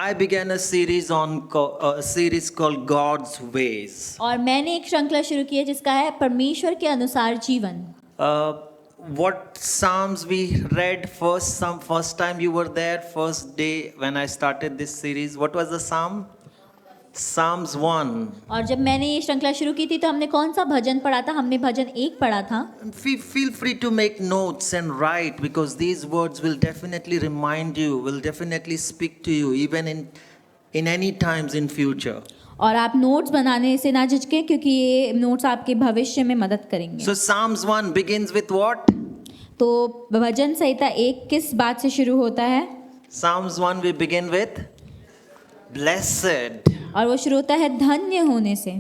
I began a series a series called God's Ways. और मैंने एक श्रृंखला शुरू की है जिसका है परमेश्वर के अनुसार जीवन। What Psalms we read first time you were there, first day when I started this series. What was the Psalm? Psalms 1. और जब मैंने ये श्रृंखला शुरू की थी तो हमने कौन सा भजन पढ़ा था? हमने भजन 1 पढ़ा था। Feel free to make notes and write, because these words will definitely remind you, will definitely speak to you even in any times in future. और आप नोट्स बनाने से ना झिझकें क्योंकि ये नोट्स आपके भविष्य में मदद करेंगे। So Psalms 1 begins with what? तो भजन संहिता 1 किस बात से शुरू होता है? Psalms 1 we begin with blessed. और वो शुरू होता है धन्य होने से।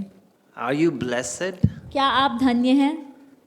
Are you blessed? क्या आप धन्य हैं?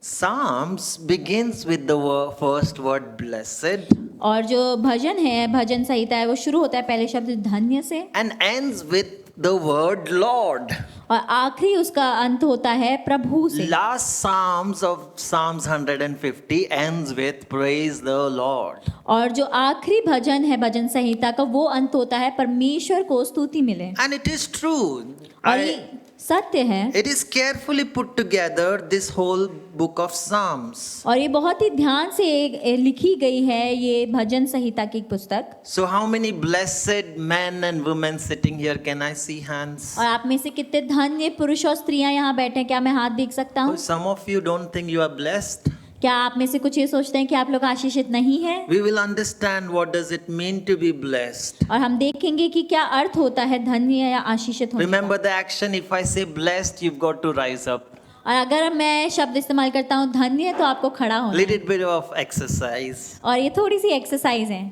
Psalms begins with the first word blessed और जो भजन है, भजन संहिता है, वो शुरू होता है पहले शब्द धन्य से and ends with the word Lord. और आखिरी उसका अंत होता है प्रभु से। Last Psalms of Psalms 150 ends with praise the Lord. और जो आखिरी भजन है भजन संहिता का, वो अंत होता है परमेश्वर को स्तुति मिले। And it is true. और ये सत्य है। It is carefully put together, this whole book of Psalms. और ये बहुत ही ध्यान से लिखी गई है ये भजन संहिता की पुस्तक। So how many blessed men and women sitting here? Can I see hands? और आप में से कितने धन्य पुरुष और स्त्रियां यहाँ बैठे हैं? क्या मैं हाथ देख सकता हूँ? Some of you don't think you are blessed. क्या आप में से कुछ ये सोचते हैं कि आप लोग आशीषित नहीं हैं? We will understand what does it mean to be blessed. और हम देखेंगे कि क्या अर्थ होता है धन्य या आशीषित होने का। Remember the action. If I say blessed, you've got to rise up. और अगर मैं शब्द इस्तेमाल करता हूँ धन्य, तो आपको खड़ा होना है। Little bit of exercise. और ये थोड़ी सी एक्सरसाइज है।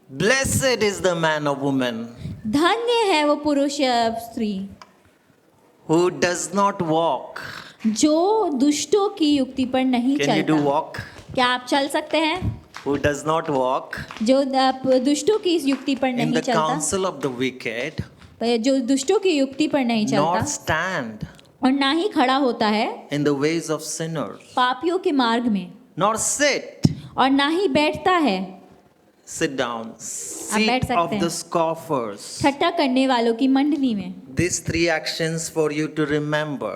Blessed is the man or woman धन्य है वो पुरुष या स्त्री who does not walk. जो दुष्टों की युक्ति पर नहीं Can you do चलता। walk? क्या आप चल सकते हैं? Who does not walk जो दुष्टों की इस युक्ति पर in नहीं the चलता, counsel of the wicked, जो दुष्टों की युक्ति पर नहीं nor चलता stand और ना ही खड़ा होता है in the ways of sinners, पापियों के मार्ग में, nor sit. और ना ही बैठता है Sit down. बैठ Seat सकते of हैं। the scoffers. ठट्टा करने वालों की मंडली में। These 3 actions for you to remember.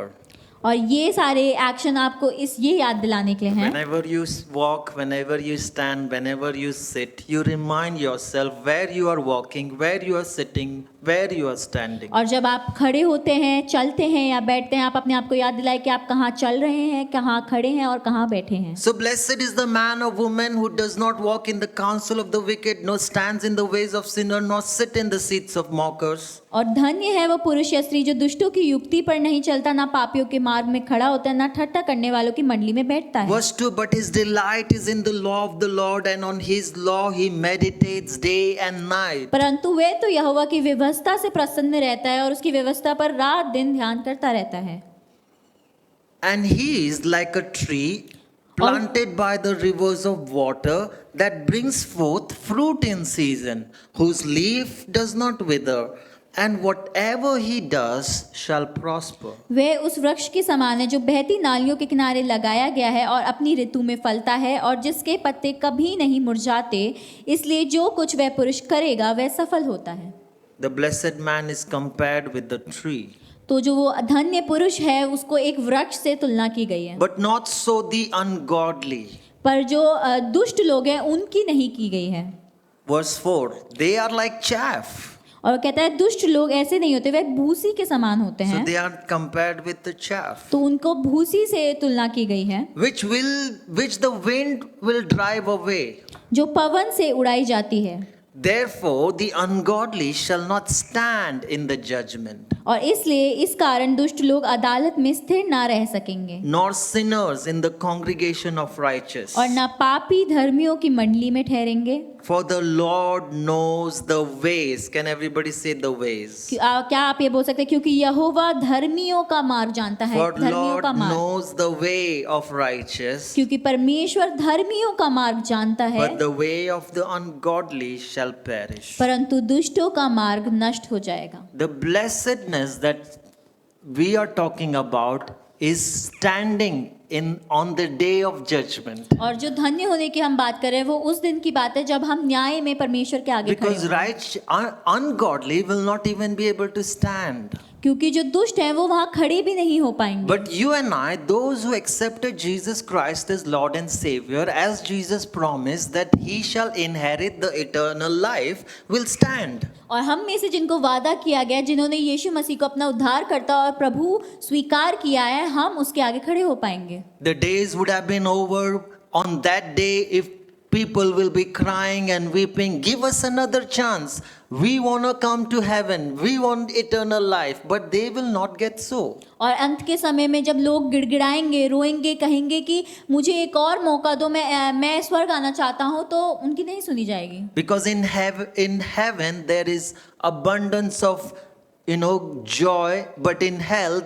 और ये सारे एक्शन आपको ये याद दिलाने के लिए हैं। Whenever you walk, whenever you stand, whenever you sit, you remind yourself where you are walking, where you are sitting, where you are standing. और जब आप खड़े होते हैं, चलते हैं या बैठते हैं, आप अपने आप को याद दिलाएं कि आप कहाँ चल रहे हैं, कहाँ खड़े हैं और कहाँ बैठे हैं। So blessed is the man or woman who does not walk in the counsel of the wicked, nor stands in the ways of sinner, nor sit in the seats of mockers. और धन्य है वो पुरुष या स्त्री जो दुष्टों की युक्ति पर नहीं चलता, ना पापियों के मार्ग में खड़ा होता है, ना ठट्टा करने वालों की मंडली में बैठता है। Verse 2, but his delight is in the law of the Lord, and on his law he meditates day and night. परंतु वे तो यहोवा की व्यवस्था से प्रसन्न रहता है और उसकी व्यवस्था पर रात दिन ध्यान करता रहता है। And he is like a tree planted by the rivers of water that brings forth fruit in season, whose leaf does not wither, and whatever he does shall prosper. वे उस वृक्ष के समान है जो बहती नालियों के किनारे लगाया गया है और अपनी ऋतु में फलता है और जिसके पत्ते कभी नहीं मुरझाते, इसलिए जो कुछ वह पुरुष करेगा वह सफल होता है। The blessed man is compared with the tree. तो जो वो धन्य पुरुष है उसको एक वृक्ष से तुलना की गई है। But not so the ungodly. पर जो दुष्ट लोग हैं उनकी नहीं की गई है। Verse 4, they are like chaff. और कहता है दुष्ट लोग ऐसे नहीं होते, वे भूसी के समान होते So हैं। they are compared with the chaff, तो उनको भूसी से तुलना की गई है which the wind will drive away. जो पवन से उड़ाई जाती है। Therefore the ungodly shall not stand in the judgment, और इसलिए इस कारण दुष्ट लोग अदालत में स्थिर ना रह सकेंगे, nor sinners in the congregation of righteous. और ना पापी धर्मियों की मंडली में ठहरेंगे। For the Lord knows the ways. Can everybody say the ways? क्या आप ये बोल सकते हैं क्योंकि यहोवा धर्मियों का मार्ग जानता है, For धर्मियों Lord का मार्ग। knows the way of righteous, क्योंकि परमेश्वर धर्मियों का मार्ग जानता है, but the way of the ungodly shall perish. परंतु दुष्टों का मार्ग नष्ट हो जाएगा। The blessedness that we are talking about is standing on the day of judgment. और जो धन्य होने की हम बात कर रहे हैं वो उस दिन की बात है जब हम न्याय में परमेश्वर के आगे खड़े Because होंगे। ungodly will not even be able to stand. क्योंकि जो दुष्ट हैं वो वहाँ खड़े भी नहीं हो पाएंगे। But you and I, those who accepted Jesus Christ as Lord and Savior, as Jesus promised that He shall inherit the eternal life, will stand. और हम में से जिनको वादा किया गया, जिन्होंने यीशु मसीह को अपना उद्धारकर्ता और प्रभु स्वीकार किया है, हम उसके आगे खड़े हो पाएंगे। The days would have been over on that day if people will be crying and weeping, give us another chance. We want to come to heaven. We want eternal life. But they will not get so. और अंत के समय में जब लोग गिड़गिड़ाएंगे, रोएंगे, कहेंगे कि मुझे एक और मौका दो, मैं स्वर्ग आना चाहता हूँ, तो उनकी नहीं सुनी जाएगी। Because in heaven there is abundance of joy, but in hell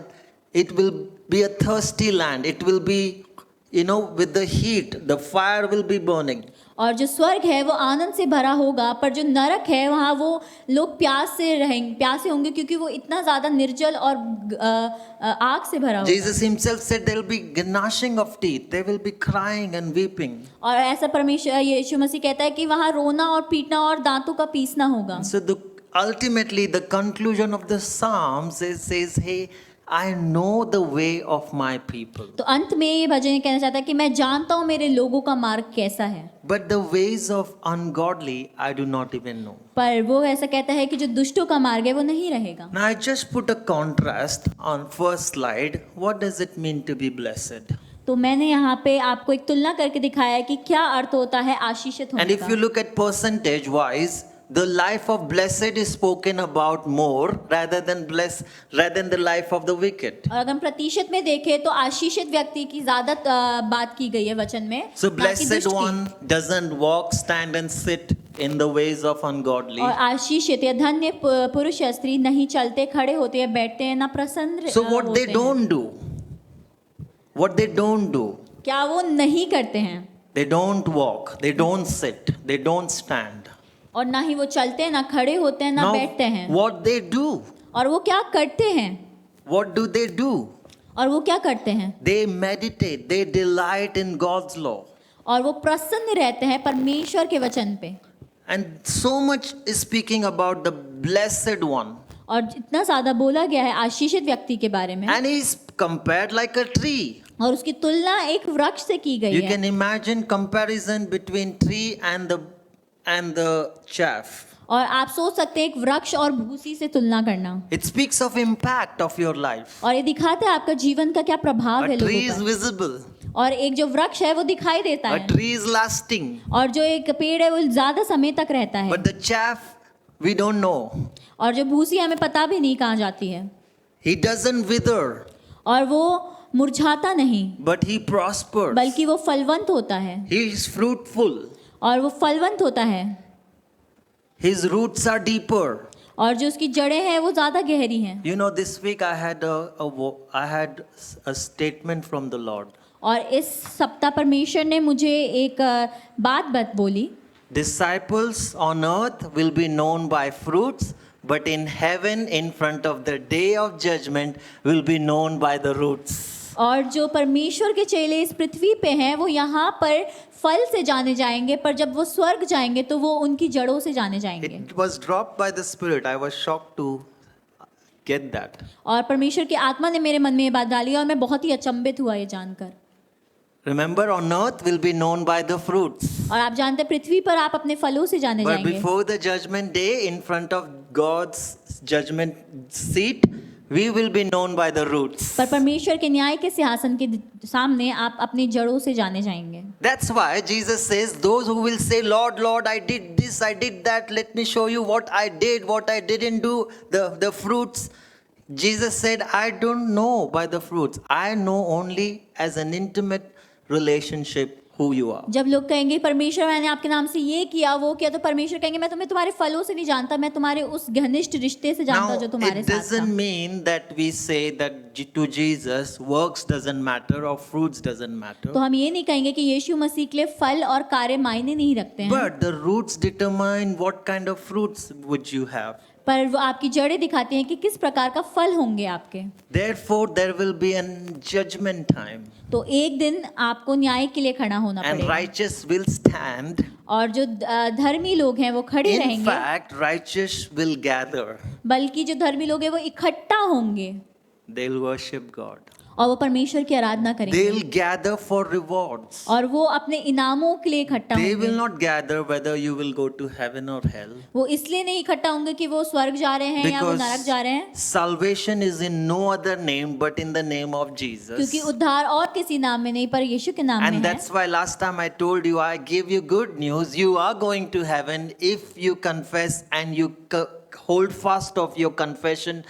it will be a thirsty land. It will be with the heat, the fire will be burning. और जो स्वर्ग है वो आनंद से भरा होगा, पर जो नरक है वहाँ वो लोग प्यासे होंगे, क्योंकि वो इतना ज़्यादा निर्जल और आग से भरा होगा। Jesus himself said there will be gnashing of teeth, they will be crying and weeping. और ऐसा परमेश्वर यीशु मसीह कहता है कि वहाँ रोना और पीटना और दांतों का पीसना होगा। So ultimately the conclusion of the Psalms says, hey, I know the way of my people. तो अंत में ये भजन कहना चाहता है कि मैं जानता हूँ मेरे लोगों का मार्ग कैसा है, But the ways of ungodly I do not even know. पर वो ऐसा कहता है कि जो दुष्टों का मार्ग है वो नहीं रहेगा। Now I just put a contrast on first slide. What does it mean to be blessed? तो मैंने यहाँ पे आपको एक तुलना करके दिखाया है कि क्या अर्थ होता है आशीषित And होने if you का। look at percentage wise, the life of blessed is spoken about more rather than the life of the wicked. और अगर हम प्रतिशत में देखें तो आशीषित व्यक्ति की ज्यादा बात की गई है वचन में, So ना कि blessed दुष्ट की। one doesn't walk, stand and sit in the ways of ungodly. और आशीषित या धन्य पुरुष या स्त्री नहीं चलते, खड़े होते हैं, बैठते हैं, ना प्रसन्न So what होते they हैं। don't do, what they don't do, क्या वो नहीं करते हैं? they don't walk, they don't sit, they don't stand. और ना ही वो चलते हैं, ना खड़े होते हैं, ना बैठते हैं। what they do, और वो क्या करते हैं? what do they do? और वो क्या करते हैं? They meditate, they delight in God's law. और वो प्रसन्न रहते हैं परमेश्वर के वचन पे। And so much is speaking about the blessed one. और इतना ज्यादा बोला गया है आशीषित व्यक्ति के बारे में, And he is compared like a tree. और उसकी तुलना एक वृक्ष से की गई You है। can imagine comparison between tree and the chaff. और आप सोच सकते हैं एक वृक्ष और भूसी से तुलना करना। It speaks of impact of your life. और ये दिखाता है आपका जीवन का क्या प्रभाव है A tree is लोगों पर। visible. और एक जो वृक्ष है वो दिखाई देता A है, tree is lasting. और जो एक पेड़ है वो ज्यादा समय तक रहता है। But the chaff, we don't know. और जो भूसी हमें पता भी नहीं कहाँ जाती है, He doesn't wither, और वो मुरझाता नहीं, but he prospers. बल्कि वो फलवंत होता है। He is fruitful. और वो फलवंत होता है, His roots are deeper. और जो उसकी जड़ें हैं वो ज्यादा गहरी हैं। You know, this week I had a statement from the Lord. और इस सप्ताह परमेश्वर ने मुझे एक बात बोली, Disciples on earth will be known by fruits, but in heaven, in front of the day of judgment, will be known by the roots. और जो परमेश्वर के चेले इस पृथ्वी पे हैं वो यहाँ पर फल से जाने जाएंगे, पर जब वो स्वर्ग जाएंगे तो वो उनकी जड़ों से जाने जाएंगे। It was dropped by the Spirit. I was shocked to get that. और परमेश्वर की आत्मा ने मेरे मन में ये बात डाली और मैं बहुत ही अचंभित हुआ ये जानकर। Remember, on earth will be known by the fruits. और आप जानते हैं पृथ्वी पर आप अपने फलों से जाने But जाएंगे, before the judgment day, in front of God's judgment seat, we will be known by the roots. पर परमेश्वर के न्याय के सिंहासन के सामने आप अपनी जड़ों से जाने जाएंगे। That's why Jesus says, those who will say, Lord, Lord, I did this, I did that, let me show you what I did, what I didn't do, the fruits. Jesus said, I don't know by the fruits. I know only as an intimate relationship who you are. जब लोग कहेंगे परमेश्वर मैंने आपके नाम से ये किया वो किया, तो परमेश्वर कहेंगे मैं तुम्हें तुम्हारे फलों से नहीं जानता, मैं तुम्हारे उस घनिष्ठ रिश्ते से जानता Now, हूं जो तुम्हारे it साथ था। doesn't mean that we say that to Jesus, works doesn't matter or fruits doesn't matter. तो हम ये नहीं कहेंगे कि यीशु मसीह के लिए फल और कार्य मायने नहीं रखते हैं, But the roots determine what kind of fruits would you have. पर वो आपकी जड़ें दिखाती हैं कि किस प्रकार का फल होंगे आपके। Therefore, there will be a judgment time, तो एक दिन आपको न्याय के लिए खड़ा होना and पड़ेगा righteous will stand. और जो धर्मी लोग हैं वो खड़े In रहेंगे, fact, righteous will gather. बल्कि जो धर्मी लोग हैं वो इकट्ठा होंगे They'll worship God. और वो परमेश्वर की आराधना करेंगे They'll gather for rewards. और वो अपने इनामों के लिए इकट्ठा They will होंगे। not gather whether you will go to heaven or hell. वो इसलिए नहीं इकट्ठा होंगे कि वो स्वर्ग जा रहे हैं या वो नरक जा रहे हैं, Because salvation is in no other name but in the name of Jesus. क्योंकि उद्धार और किसी नाम में नहीं पर यीशु के नाम में And है। that's why last time I told you, I gave you good news. You are going to heaven if you confess and you hold fast of your confession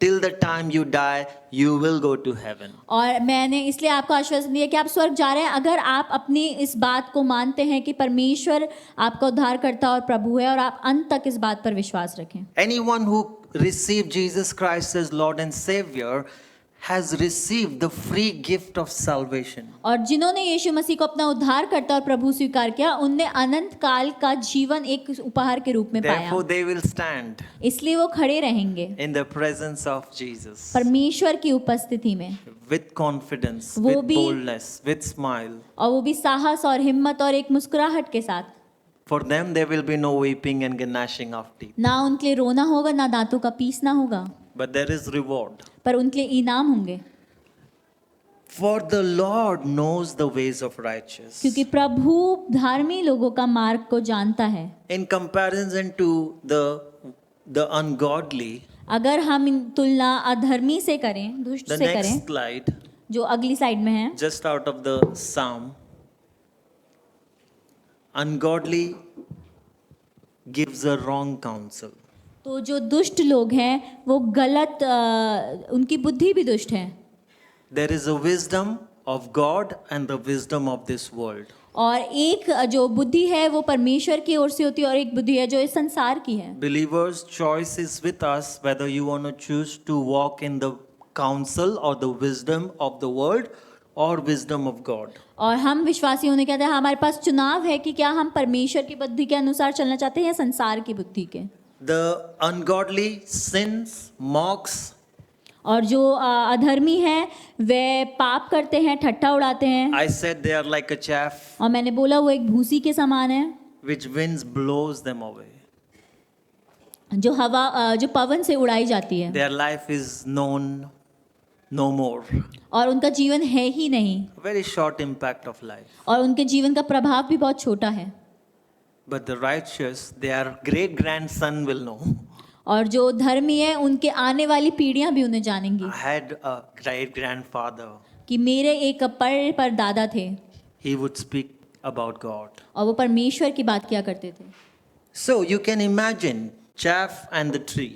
till the time you die, you will go to heaven. और मैंने इसलिए आपको आश्वासन दिया कि आप स्वर्ग जा रहे हैं अगर आप अपनी इस बात को मानते हैं कि परमेश्वर आपका उद्धार करता और प्रभु है और आप अंत तक इस बात पर विश्वास रखें। Anyone who received Jesus Christ as Lord and Savior has received the free gift of salvation. और जिन्होंने यीशु मसीह को अपना उद्धार करता और प्रभु स्वीकार किया उनने अनंत काल का जीवन एक उपहार के रूप में पाया, Therefore, they will stand इसलिए वो खड़े रहेंगे in the presence of Jesus परमेश्वर की उपस्थिति में with confidence, वो with भी- boldness, with smile. और वो भी साहस और हिम्मत और एक मुस्कुराहट के साथ। For them, there will be no weeping and gnashing of teeth, ना उनके लिए रोना होगा ना दांतों का पीसना होगा, but there is reward. पर उनके लिए इनाम होंगे, For the Lord knows the ways of righteous. क्योंकि प्रभु धार्मी लोगों का मार्ग को जानता है। In comparison to the ungodly, अगर हम इन तुलना अधर्मी से करें, दुष्ट the से करें, next slide, जो अगली साइड में है, just out of the psalm, ungodly gives a wrong counsel. तो जो दुष्ट लोग हैं वो गलत उनकी बुद्धि भी दुष्ट है There is a wisdom of God and the wisdom of this world. और एक जो बुद्धि है वो परमेश्वर की ओर से होती है और एक बुद्धि है जो इस संसार की है। Believers, choice is with us whether you want to choose to walk in the counsel or the wisdom of the world or wisdom of God. और हम विश्वासी होने के नाते हमारे पास चुनाव है कि क्या हम परमेश्वर की बुद्धि के अनुसार चलना चाहते हैं या संसार की बुद्धि के। The ungodly sins, mocks, और जो अधर्मी हैं वे पाप करते हैं, ठट्ठा उड़ाते हैं, I said they are like a chaff और मैंने बोला वो एक भूसी के समान है which winds blows them away. जो हवा जो पवन से उड़ाई जाती है Their life is known no more. और उनका जीवन है ही नहीं Very short impact of life. और उनके जीवन का प्रभाव भी बहुत छोटा है। But the righteous, their great grandson will know. और जो धर्मी है उनके आने वाली पीढ़ियां भी उन्हें जानेंगी I had a great grandfather. कि मेरे एक पर दादा थे He would speak about God. और वो परमेश्वर की बात किया करते थे। So you can imagine chaff and the tree.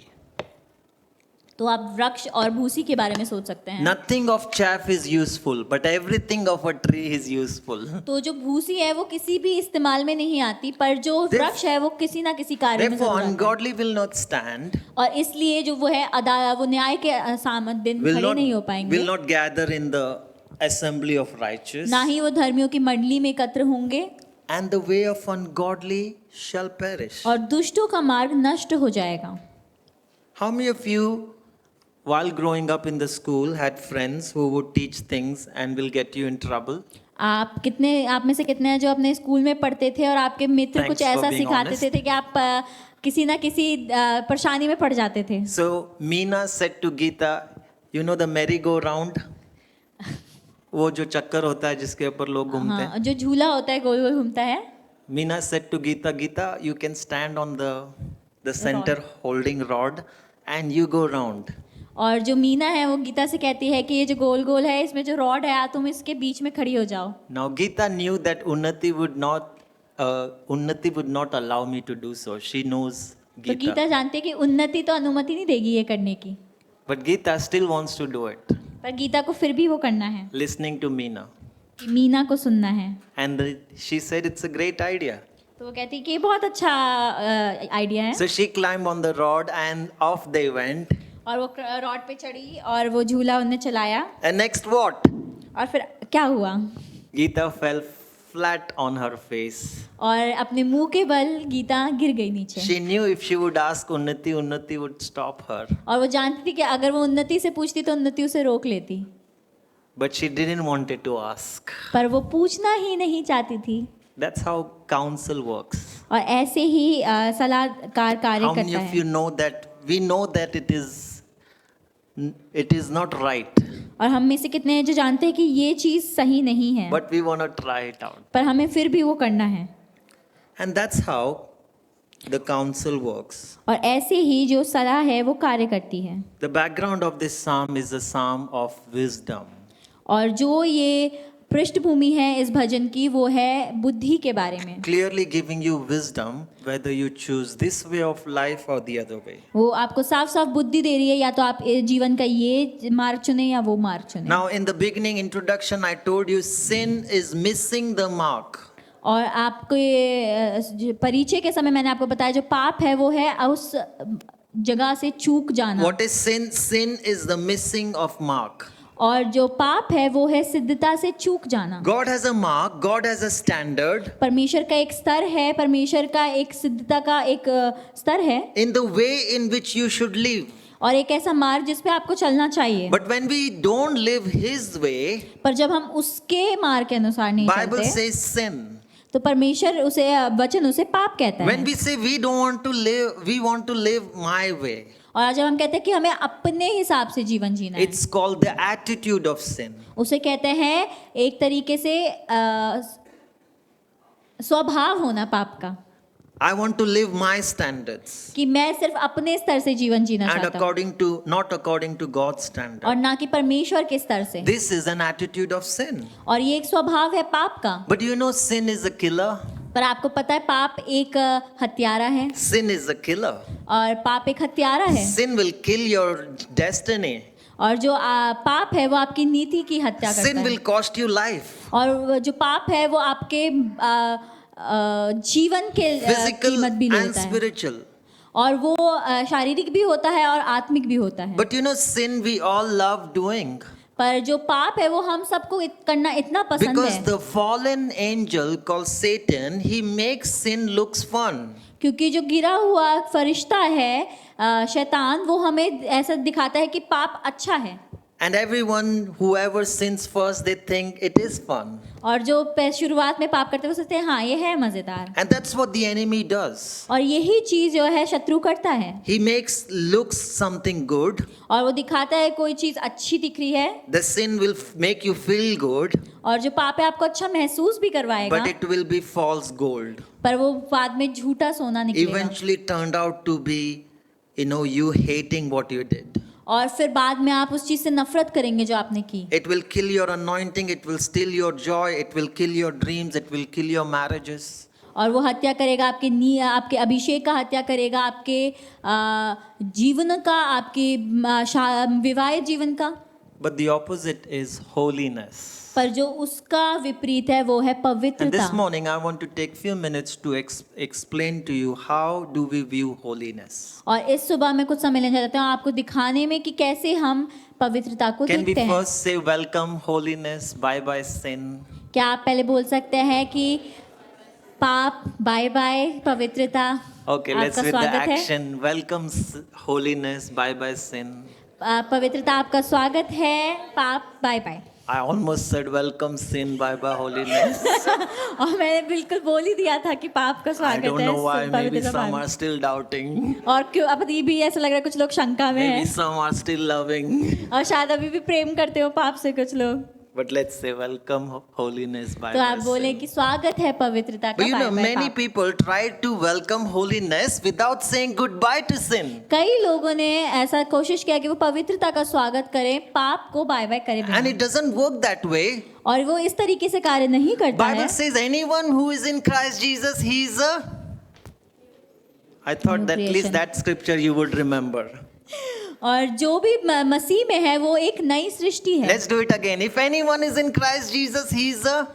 तो आप वृक्ष और भूसी के बारे में सोच सकते हैं। Nothing of chaff is useful, but everything of a tree is useful. तो जो भूसी है वो किसी भी इस्तेमाल में नहीं आती, पर जो वृक्ष है वो किसी ना किसी कार्य में Therefore, जरूर आता है। ungodly will not stand, और इसलिए जो वो है वो न्याय के सामने दिन will खड़े नहीं हो not, पाएंगे, will not gather in the assembly of righteous, ना ही वो धर्मियों की मंडली में एकत्र होंगे, and the way of ungodly shall perish. और दुष्टों का मार्ग नष्ट हो जाएगा। How many of you, while growing up in the school, had friends who would teach things and will get you in trouble? आप में से कितने हैं जो अपने स्कूल में पढ़ते थे और आपके मित्र Thanks कुछ for ऐसा being सिखाते honest. थे कि आप किसी ना किसी परेशानी में पड़ जाते थे। So Meena said to Geeta, you know the merry-go-round? वो जो चक्कर होता है जिसके ऊपर लोग घूमते हैं। हाँ, जो झूला होता है गोल गोल घूमता है। Meena said to Geeta, Geeta, you can stand on the center holding rod and you go round. और जो मीना है वो गीता से कहती है कि ये जो गोल गोल है इसमें जो रॉड है तुम इसके बीच में खड़ी हो जाओ। Now Geeta knew that Unnati would not allow me to do so. She knows तो गीता Geeta. जानती है कि उन्नति तो अनुमति नहीं देगी ये करने की, But Geeta still wants to do it, पर गीता को फिर भी वो करना है, listening to Meena. कि मीना को सुनना है। And she said it's a great idea. तो वो कहती है कि ये बहुत अच्छा आइडिया है। So she climbed on the rod and off they went. और वो रॉड पे चढ़ी और वो झूला उन्हें चलाया। And next what? और फिर क्या हुआ? Geeta fell flat on her face. और अपने मुंह के बल गीता गिर गई नीचे। She knew if she would ask Unnati, Unnati would stop her. और वो जानती थी कि अगर वो उन्नति से पूछती तो उन्नति उसे रोक लेती, But she didn't want it to ask. पर वो पूछना ही नहीं चाहती थी। That's how counsel works. और ऐसे ही सलाहकार कार्य How many करता of you है। know that we know that it is not right, और हम में से कितने हैं जो जानते हैं कि ये चीज़ सही नहीं है, but we want to try it out. पर हमें फिर भी वो करना है। And that's how the counsel works. और ऐसे ही जो सलाह है वो कार्य करती है। The background of this psalm is a psalm of wisdom. और जो ये पृष्ठभूमि है इस भजन की वो है बुद्धि के बारे में। Clearly giving you wisdom whether you choose this way of life or the other way. वो आपको साफ साफ बुद्धि दे रही है, या तो आप जीवन का ये मार्ग चुने या वो मार्ग चुने। Now in the beginning introduction I told you sin is missing the mark. और आपको ये परिचय के समय मैंने आपको बताया जो पाप है वो है उस जगह से चूक जाना। What is sin? Sin is the missing of mark. और जो पाप है वो है सिद्धता से चूक जाना। God has a mark, God has a standard परमेश्वर का एक स्तर है, परमेश्वर का एक सिद्धता का एक स्तर है in the way in which you should live. और एक ऐसा मार्ग जिस पे आपको चलना चाहिए। But when we don't live His way, पर जब हम उसके मार्ग के अनुसार नहीं Bible चलते says sin. तो परमेश्वर उसे वचन उसे पाप कहता When है। we say we don't want to live, we want to live my way. और जब हम कहते हैं कि हमें अपने हिसाब से जीवन जीना है, It's called the attitude of sin. उसे कहते हैं एक तरीके से स्वभाव होना पाप का, I want to live my standards कि मैं सिर्फ अपने स्तर से जीवन जीना and चाहता हूँ not according to God's और standard. ना कि परमेश्वर के स्तर से। This is an attitude of sin. और ये एक स्वभाव है पाप का। But you know sin is a killer. पर आपको पता है पाप एक हत्यारा है, Sin is a killer. और पाप एक हत्यारा है। Sin will kill your destiny. और जो पाप है वो आपकी नीति की हत्या करता Sin है। will cost you life. और जो पाप है वो आपके जीवन के Physical कीमत भी and लेता है, spiritual. और वो शारीरिक भी होता है और आत्मिक भी होता है। But you know sin we all love doing. पर जो पाप है वो हम सबको करना इतना पसंद Because है the fallen angel called Satan, he makes sin looks fun. क्योंकि जो गिरा हुआ फरिश्ता है शैतान, वो हमें ऐसा दिखाता है कि पाप अच्छा है। And everyone, whoever sins first, they think it is fun. और जो शुरुआत में पाप करते हैं वो सोचते हैं हाँ ये है मजेदार। And that's what the enemy does. और यही चीज जो है शत्रु करता है, He makes looks something good. और वो दिखाता है कोई चीज अच्छी दिख रही है, The sin will make you feel good, और जो पाप है आपको अच्छा महसूस भी करवाएगा, but it will be false gold. पर वो बाद में झूठा सोना निकलेगा। Eventually turned out to be, you hating what you did. और फिर बाद में आप उस चीज से नफरत करेंगे जो आपने की। It will kill your anointing, it will steal your joy, it will kill your dreams, it will kill your marriages. और वो हत्या करेगा आपके अभिषेक का हत्या करेगा, आपके जीवन का, आपके विवाहित जीवन का। But the opposite is holiness. पर जो उसका विपरीत है वो है And पवित्रता। this morning I want to take few minutes to explain to you how do we view holiness. और इस सुबह मैं कुछ समय लेना चाहता हूँ आपको दिखाने में कि कैसे हम पवित्रता को Can we देखते हैं। first say welcome holiness, bye bye sin? क्या आप पहले बोल सकते हैं कि पाप बाय बाय पवित्रता? Okay, let's आपका with the स्वागत है। action. Welcome holiness, bye bye sin. पवित्रता आपका स्वागत है, पाप bye bye. I almost said welcome sin, bye bye holiness. और मैंने बिल्कुल बोल ही दिया था कि पाप का I स्वागत don't है। know why. Maybe पवित्रता some bye. are still doubting. और क्यों अब ये भी ऐसा लग रहा है कुछ लोग शंका में Maybe हैं, some are still loving. और शायद अभी भी प्रेम करते हो पाप से कुछ लोग। But let's say welcome holiness, bye तो bye आप बोले sin. कि स्वागत है पवित्रता का, But बाय बाय many पाप। people try to welcome holiness without saying goodbye to sin. कई लोगों ने ऐसा कोशिश किया कि वो पवित्रता का स्वागत करें, पाप को बाय बाय करें And बिना। it doesn't work that way. और वो इस तरीके से कार्य नहीं करता है। Bible says anyone who is in Christ Jesus, he is a... I thought New that at least creation. that scripture you would remember. और जो भी मसीह में है वो एक नई सृष्टि है। Let's do it again. If anyone is in Christ Jesus, he is a...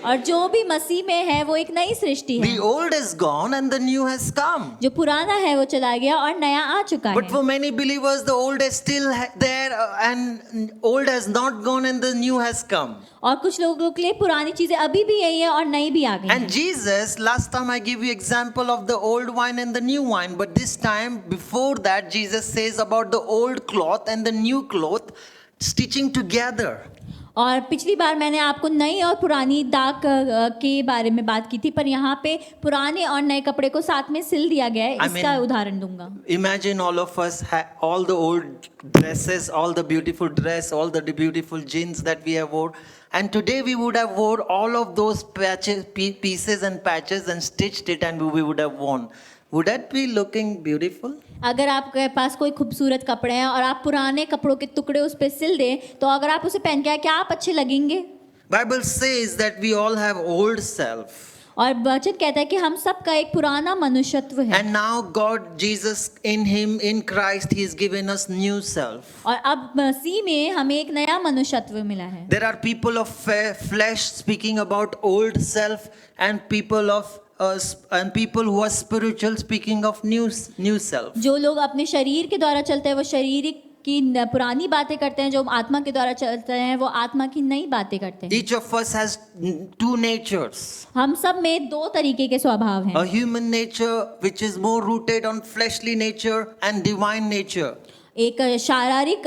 और जो भी मसीह में है वो एक नई सृष्टि है। The old is gone and the new has come. जो पुराना है वो चला गया और नया आ चुका But है। for many believers, the old is still there and old has not gone and the new has come. और कुछ लोगों के लिए पुरानी चीजें अभी भी यही है और नई भी आ गई And हैं। Jesus, last time I give you example of the old wine and the new wine, but this time before that Jesus says about the old cloth and the new cloth stitching together. और पिछली बार मैंने आपको नई और पुरानी दाग के बारे में बात की थी, पर यहाँ पे पुराने और नए कपड़े को साथ में सिल दिया गया है। I इसका mean- उदाहरण दूंगा। Imagine all of us all the old dresses, all the beautiful dress, all the beautiful jeans that we have wore, and today we would have wore all of those patches, pieces and patches and stitched it, and we would have worn. Would that be looking beautiful? अगर आपके पास कोई खूबसूरत कपड़े हैं और आप पुराने कपड़ों के टुकड़े उस पर सिल दें, तो अगर आप उसे पहन के आए, क्या आप अच्छे लगेंगे? Bible says that we all have old self. और वचन कहता है कि हम सब का एक पुराना मनुष्यत्व है। And now God, Jesus, in Him, in Christ, He has given us new self. और अब मसीह में हमें एक नया मनुष्यत्व मिला है। There are people of flesh speaking about old self, and people who are spiritual speaking of new self. जो लोग अपने शरीर के द्वारा चलते हैं वो शारीरिक की पुरानी बातें करते हैं, जो आत्मा के द्वारा चलते हैं वो आत्मा की नई बातें करते हैं। Each of us has two natures. हम सब में दो तरीके के स्वभाव हैं। A human nature which is more rooted on fleshly nature and divine nature. एक शारीरिक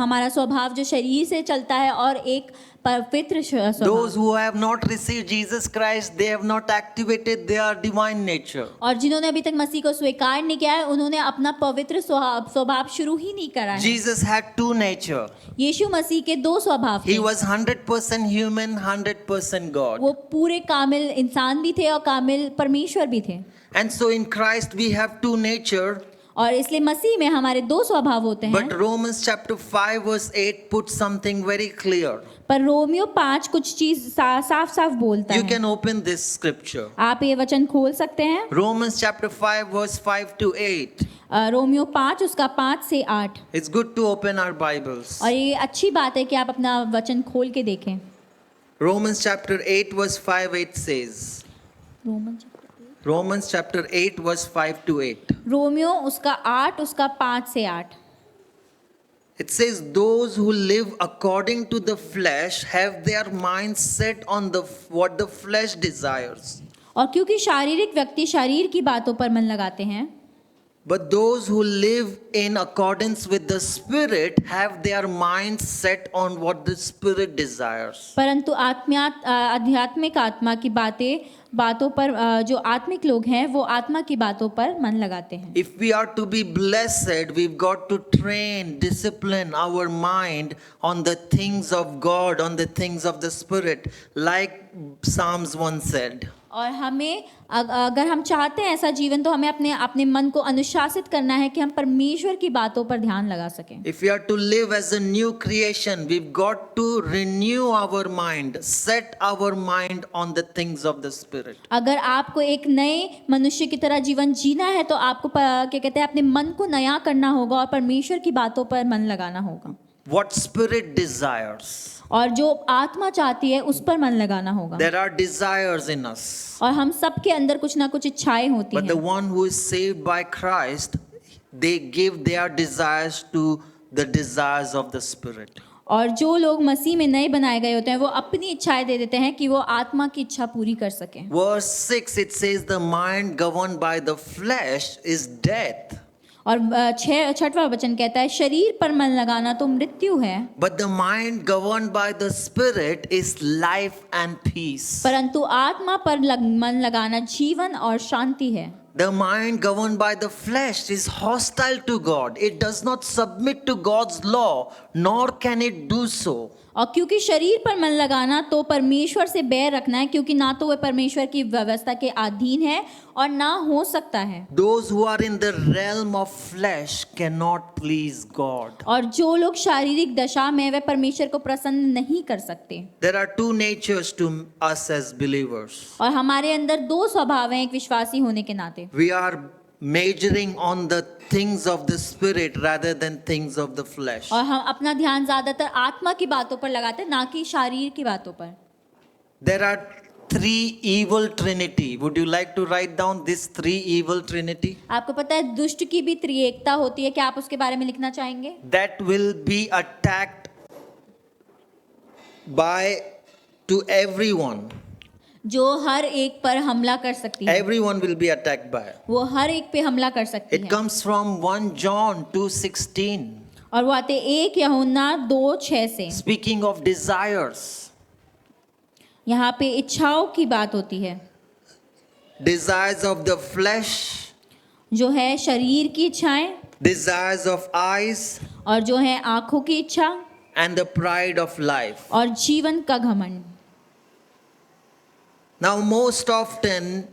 हमारा स्वभाव जो शरीर से चलता है, और एक पवित्र Those स्वभाव। who have not received Jesus Christ, they have not activated their divine nature. और जिन्होंने अभी तक मसीह को स्वीकार नहीं किया है, उन्होंने अपना पवित्र स्वभाव शुरू ही नहीं करा है। Jesus had two nature. यीशु मसीह के दो स्वभाव थे। He was 100% human, 100% God. वो पूरे कामिल इंसान भी थे और कामिल परमेश्वर भी थे। And so in Christ we have two nature. और इसलिए मसीह में हमारे दो स्वभाव होते हैं। But Romans chapter 5 verse 8 puts something very clear. पर रोमियो 5 कुछ चीज साफ साफ बोलता You है। can open this scripture. आप ये वचन खोल सकते हैं। Romans chapter 5 verse 5 to 8. Romeo 5 उसका 5 से 8। It's good to open our Bibles. और ये अच्छी बात है कि आप अपना वचन खोल के देखें। Romans chapter 8 verse 5 8 says. Romans chapter 8 verse 5 to 8. Romeo उसका 8 उसका 5 से 8। It says, those who live according to the flesh have their minds set on what the flesh desires. और क्योंकि शारीरिक व्यक्ति शरीर की बातों पर मन लगाते हैं, But those who live in accordance with the Spirit have their minds set on what the Spirit desires. परंतु आध्यात्मिक आत्मा की बातों पर जो आत्मिक लोग हैं वो आत्मा की बातों पर मन लगाते हैं। If we are to be blessed, we've got to train, discipline our mind on the things of God, on the things of the Spirit, like Psalms 1 said. और हमें अगर हम चाहते हैं ऐसा जीवन, तो हमें अपने मन को अनुशासित करना है कि हम परमेश्वर की बातों पर ध्यान लगा सकें। If we are to live as a new creation, we've got to renew our mind, set our mind on the things of the Spirit. अगर आपको एक नए मनुष्य की तरह जीवन जीना है, तो आपको क्या कहते हैं, अपने मन को नया करना होगा और परमेश्वर की बातों पर मन लगाना होगा। What Spirit desires. और जो आत्मा चाहती है उस पर मन लगाना होगा। There are desires in us. और हम सब के अंदर कुछ ना कुछ इच्छाएं होती But the हैं। one who is saved by Christ, they give their desires to the desires of the Spirit. और जो लोग मसीह में नए बनाए गए होते हैं, वो अपनी इच्छाएं दे देते हैं कि वो आत्मा की इच्छा पूरी कर सकें। Verse 6, it says, the mind governed by the flesh is death. और 6वां वचन कहता है, शरीर पर मन लगाना तो मृत्यु है, But the mind governed by the Spirit is life and peace. परंतु आत्मा पर मन लगाना जीवन और शांति है। The mind governed by the flesh is hostile to God. It does not submit to God's law, nor can it do so. और क्योंकि शरीर पर मन लगाना तो परमेश्वर से बैर रखना है, क्योंकि ना तो वह परमेश्वर की व्यवस्था के अधीन है और ना हो सकता है। Those who are in the realm of flesh cannot please God. और जो लोग शारीरिक दशा में, वे परमेश्वर को प्रसन्न नहीं कर सकते। There are two natures to us as believers. और हमारे अंदर दो स्वभाव हैं एक विश्वासी होने के नाते। We are majoring on the things of the Spirit rather than things of the flesh. और हम अपना ध्यान ज्यादातर आत्मा की बातों पर लगाते हैं, ना कि शरीर की बातों पर। There are three evil trinity. Would you like to write down this three evil trinity? आपको पता है दुष्ट की भी त्रिएकता होती है, क्या आप उसके बारे में लिखना चाहेंगे? That will be attacked by to everyone. जो हर एक पर हमला कर सकती है, Everyone will be attacked by. वो हर एक पे हमला कर सकती It है। comes from 1 John 2:16. और वो आते 1 यूहन्ना 2:6 से। Speaking of desires. यहाँ पे इच्छाओं की बात होती है, Desires of the flesh, जो है शरीर की इच्छाएं desires of eyes, और जो है आंखों की इच्छा and the pride of life. और जीवन का घमंड। Now, most often,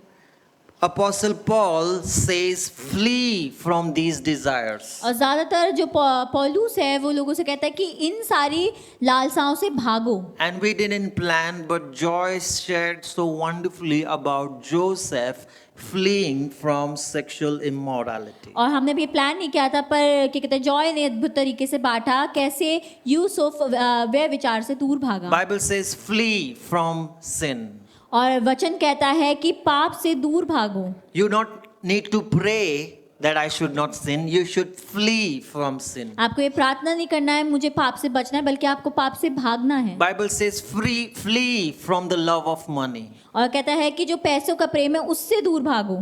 Apostle Paul says, flee from these desires. और ज़्यादातर जो पौलुस है वो लोगों से कहता है कि इन सारी लालसाओं से भागो। And we didn't plan, but Joyce shared so wonderfully about Joseph fleeing from sexual immorality. और हमने भी प्लान नहीं किया था, पर क्या कहते हैं जॉय ने अद्भुत तरीके से बांटा कैसे यूसुफ वे विचार से दूर भागा। Bible says, flee from sin. और वचन कहता है कि पाप से दूर भागो। You not need to pray that I should not sin. You should flee from sin. आपको ये प्रार्थना नहीं करना है मुझे पाप से बचना है, बल्कि आपको पाप से भागना है। Bible says, flee from the love of money. और कहता है कि जो पैसों का प्रेम है उससे दूर भागो,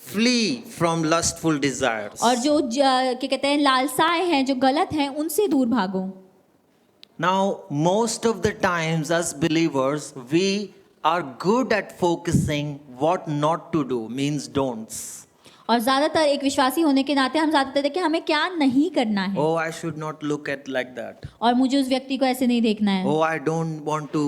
Flee from lustful desires. और जो क्या कहते हैं लालसाएं हैं जो गलत हैं उनसे दूर भागो। Now, most of the times as believers, we are good at focusing what not to do, means don'ts. और ज़्यादातर एक विश्वासी होने के नाते हम ज़्यादातर कि हमें क्या नहीं करना है। Oh, I should not look at like that. और मुझे उस व्यक्ति को ऐसे नहीं देखना है। Oh, I don't want to,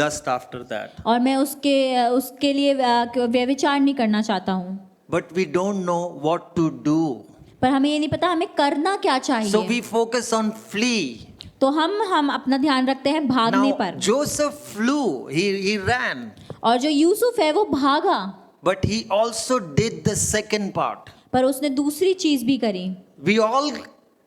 lust after that. और मैं उसके लिए व्यभिचार नहीं करना चाहता हूँ। But we don't know what to do. पर हमें ये नहीं पता हमें करना क्या So चाहिए। we focus on flee. तो हम अपना ध्यान रखते हैं भागने Now, पर। Joseph flew, he ran. और जो यूसुफ है वो भागा, But he also did the second part. पर उसने दूसरी चीज भी करी। We all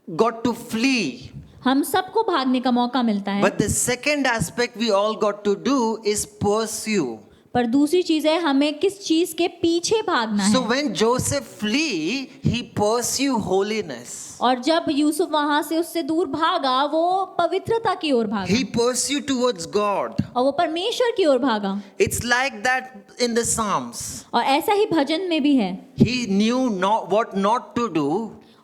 got to flee. हम सबको भागने का मौका मिलता है, But the second aspect we all got to do is pursue. पर दूसरी चीज है हमें किस चीज के पीछे भागना So है। when Joseph flee, he pursue holiness. और जब यूसुफ वहां से उससे दूर भागा वो पवित्रता की ओर भागा, He pursued towards God. और वो परमेश्वर की ओर भागा। It's like that in the Psalms. और ऐसा ही भजन में भी है, He knew what not to do.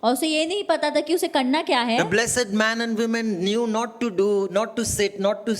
और उसे ये नहीं पता था कि उसे करना क्या है। The blessed man and women knew not to do, not to sit, not to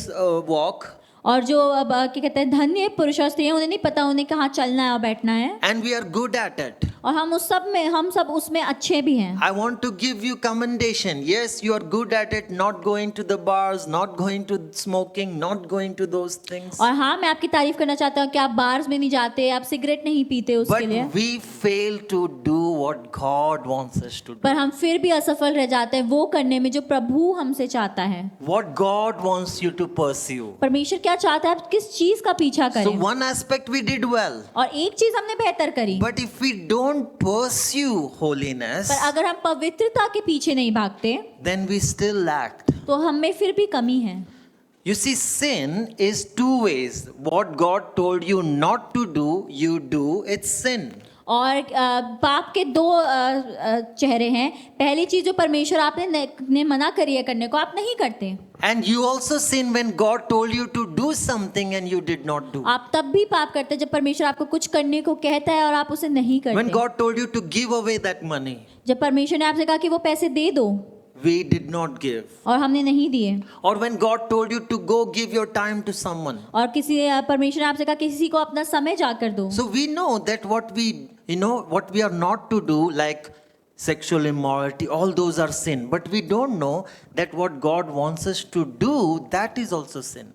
walk. और जो अब क्या कहते हैं धन्य पुरुष और स्त्रियां, उन्हें नहीं पता उन्हें कहाँ चलना है और बैठना है। And we are good at it. और हम सब उसमें अच्छे भी हैं। I want to give you commendation. Yes, you are good at it, not going to the bars, not going to smoking, not going to those things. और हाँ, मैं आपकी तारीफ करना चाहता हूँ कि आप बार्स में नहीं जाते, आप सिगरेट नहीं पीते उसके But लिए, we fail to do what God wants us to do. पर हम फिर भी असफल रह जाते हैं वो करने में जो प्रभु हमसे चाहता है। What God wants you to pursue. परमेश्वर क्या चाहता है, आप किस चीज का पीछा So करें। one aspect we did well. और एक चीज हमने बेहतर करी, But if we don't pursue holiness, पर अगर हम पवित्रता के पीछे नहीं भागते then we still lacked. तो हम में फिर भी कमी है। You see, sin is two ways. What God told you not to do, you do, it's sin. और पाप के दो चेहरे हैं। पहली चीज जो परमेश्वर आपने ने मना करी है करने को, आप नहीं करते। And you also sin when God told you to do something and you did not do. आप तब भी पाप करते हैं जब परमेश्वर आपको कुछ करने को कहता है और आप उसे नहीं When करते। God told you to give away that money, जब परमेश्वर ने आपसे कहा कि वो पैसे दे दो, we did not give. और हमने नहीं दिए। Or when God told you to go give your time to someone. और परमेश्वर ने आपसे कहा किसी को अपना समय जाकर दो। So we know that what we are not to do, like sexual immorality, all those are sin. But we don't know that what God wants us to do, that is also sin.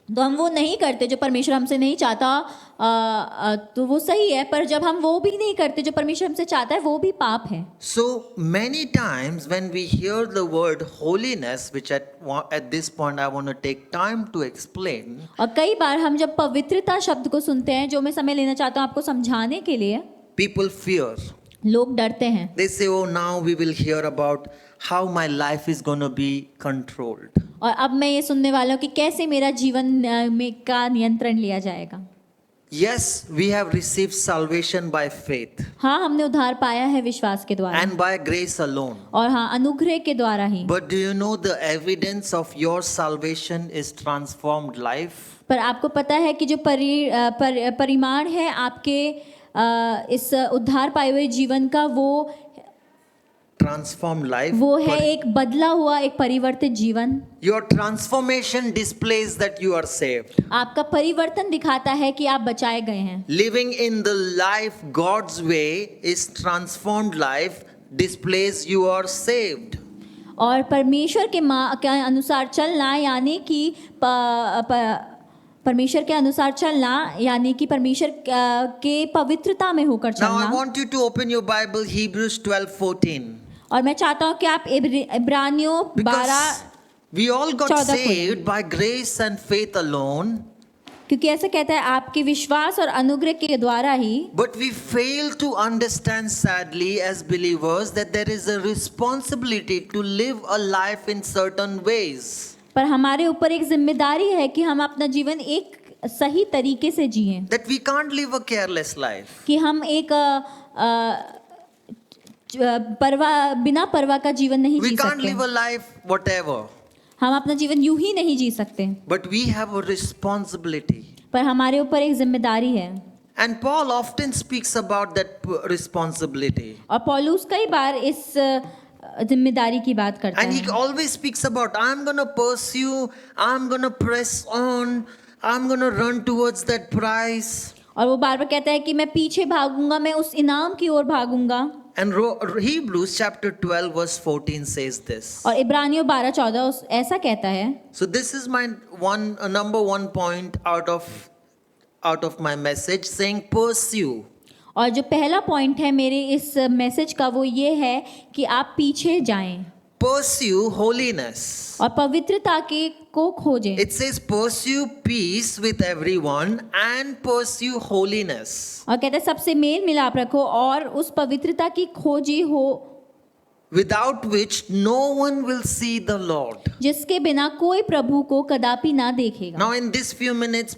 तो हम वो नहीं करते जो परमेश्वर हमसे नहीं चाहता, तो वो सही है, पर जब हम वो भी नहीं करते जो परमेश्वर हमसे चाहता है वो भी पाप है। So many times when we hear the word holiness, which at this point I want to take time to explain, और कई बार हम जब पवित्रता शब्द को सुनते हैं, जो मैं समय लेना चाहता हूँ आपको समझाने के लिए, people fear. लोग डरते हैं They say, oh, now we will hear about how my life is going to be controlled. और अब मैं ये सुनने वाला हूँ कि कैसे मेरा जीवन में का नियंत्रण लिया जाएगा। Yes, we have received salvation by faith हाँ, हमने उद्धार पाया है विश्वास के द्वारा and by grace alone. और हाँ, अनुग्रह के द्वारा ही। But do you know the evidence of your salvation is transformed life? पर आपको पता है कि जो परिमाण है आपके इस उद्धार पाए हुए जीवन का Transformed life. वो है But एक बदला हुआ एक परिवर्तित जीवन। your transformation displays that you are saved. आपका परिवर्तन दिखाता है कि आप बचाए गए हैं। Living in the life God's way is transformed life displays you are saved. और परमेश्वर के अनुसार चलना यानी कि परमेश्वर के अनुसार चलना यानी कि परमेश्वर के पवित्रता में होकर Now I चलना। want you to open your Bible, Hebrews 12:14. और मैं चाहता हूँ कि आप इब्रानियों 12 Because we all got 14 saved by grace and faith alone, क्योंकि ऐसा कहता है आपके विश्वास और अनुग्रह के द्वारा ही। but we fail to understand sadly as believers that there is a responsibility to live a life in certain ways. पर हमारे ऊपर एक जिम्मेदारी है कि हम अपना जीवन एक सही तरीके से जिएं, That we can't live a careless life. कि हम एक बिना परवाह का जीवन नहीं We जी can't सकते। live a life whatever. हम अपना जीवन यूं ही नहीं जी सकते, But we have a responsibility. पर हमारे ऊपर एक जिम्मेदारी है। And Paul often speaks about that responsibility. और पौलुस कई बार इस जिम्मेदारी की बात करता And he है always speaks about, I'm going to pursue, I'm going to press on, I'm going to run towards that prize. और वो बार बार कहता है कि मैं पीछे भागूंगा, मैं उस इनाम की ओर भागूंगा। And Hebrews chapter 12 verse 14 says this. और इब्रानियों 12:14 ऐसा कहता है। So this is my number one point out of my message, saying pursue. और जो पहला पॉइंट है मेरे इस मैसेज का वो ये है कि आप पीछे जाएं Pursue holiness. और पवित्रता को खोजें। It says pursue peace with everyone and pursue holiness. और कहता है सबसे मेल मिलाप रखो और उस पवित्रता की खोजी हो Without which no one will see the Lord. जिसके बिना कोई प्रभु को कदापि ना देखेगा। Now in this few minutes,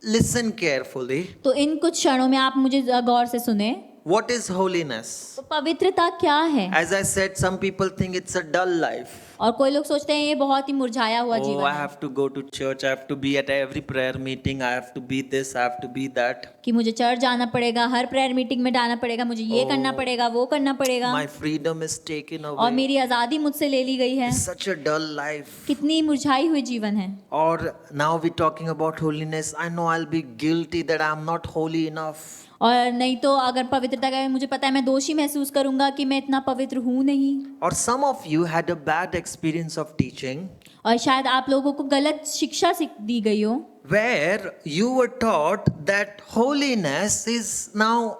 listen carefully. तो इन कुछ क्षणों में आप मुझे गौर से सुने। What is holiness? तो पवित्रता क्या है? As I said, some people think it's a dull life. और कोई लोग सोचते हैं ये बहुत ही मुरझाया हुआ Oh, जीवन I है have to go to church. I have to be at every prayer meeting. I have to be this. I have to be that. कि मुझे चर्च जाना पड़ेगा, हर प्रेयर मीटिंग में जाना पड़ेगा, मुझे ये करना पड़ेगा, वो करना पड़ेगा My freedom is taken और away. मेरी आज़ादी मुझसे ले ली गई है। It's such a dull life. कितनी मुरझाई हुई जीवन है। Or now we're talking about holiness. I know I'll be guilty that I'm not holy enough. और नहीं तो अगर पवित्रता का मुझे पता है मैं दोषी महसूस करूंगा कि मैं इतना पवित्र हूँ नहीं। Or some of you had a bad experience of teaching और शायद आप लोगों को गलत शिक्षा दी गई हो where you were taught that holiness is now,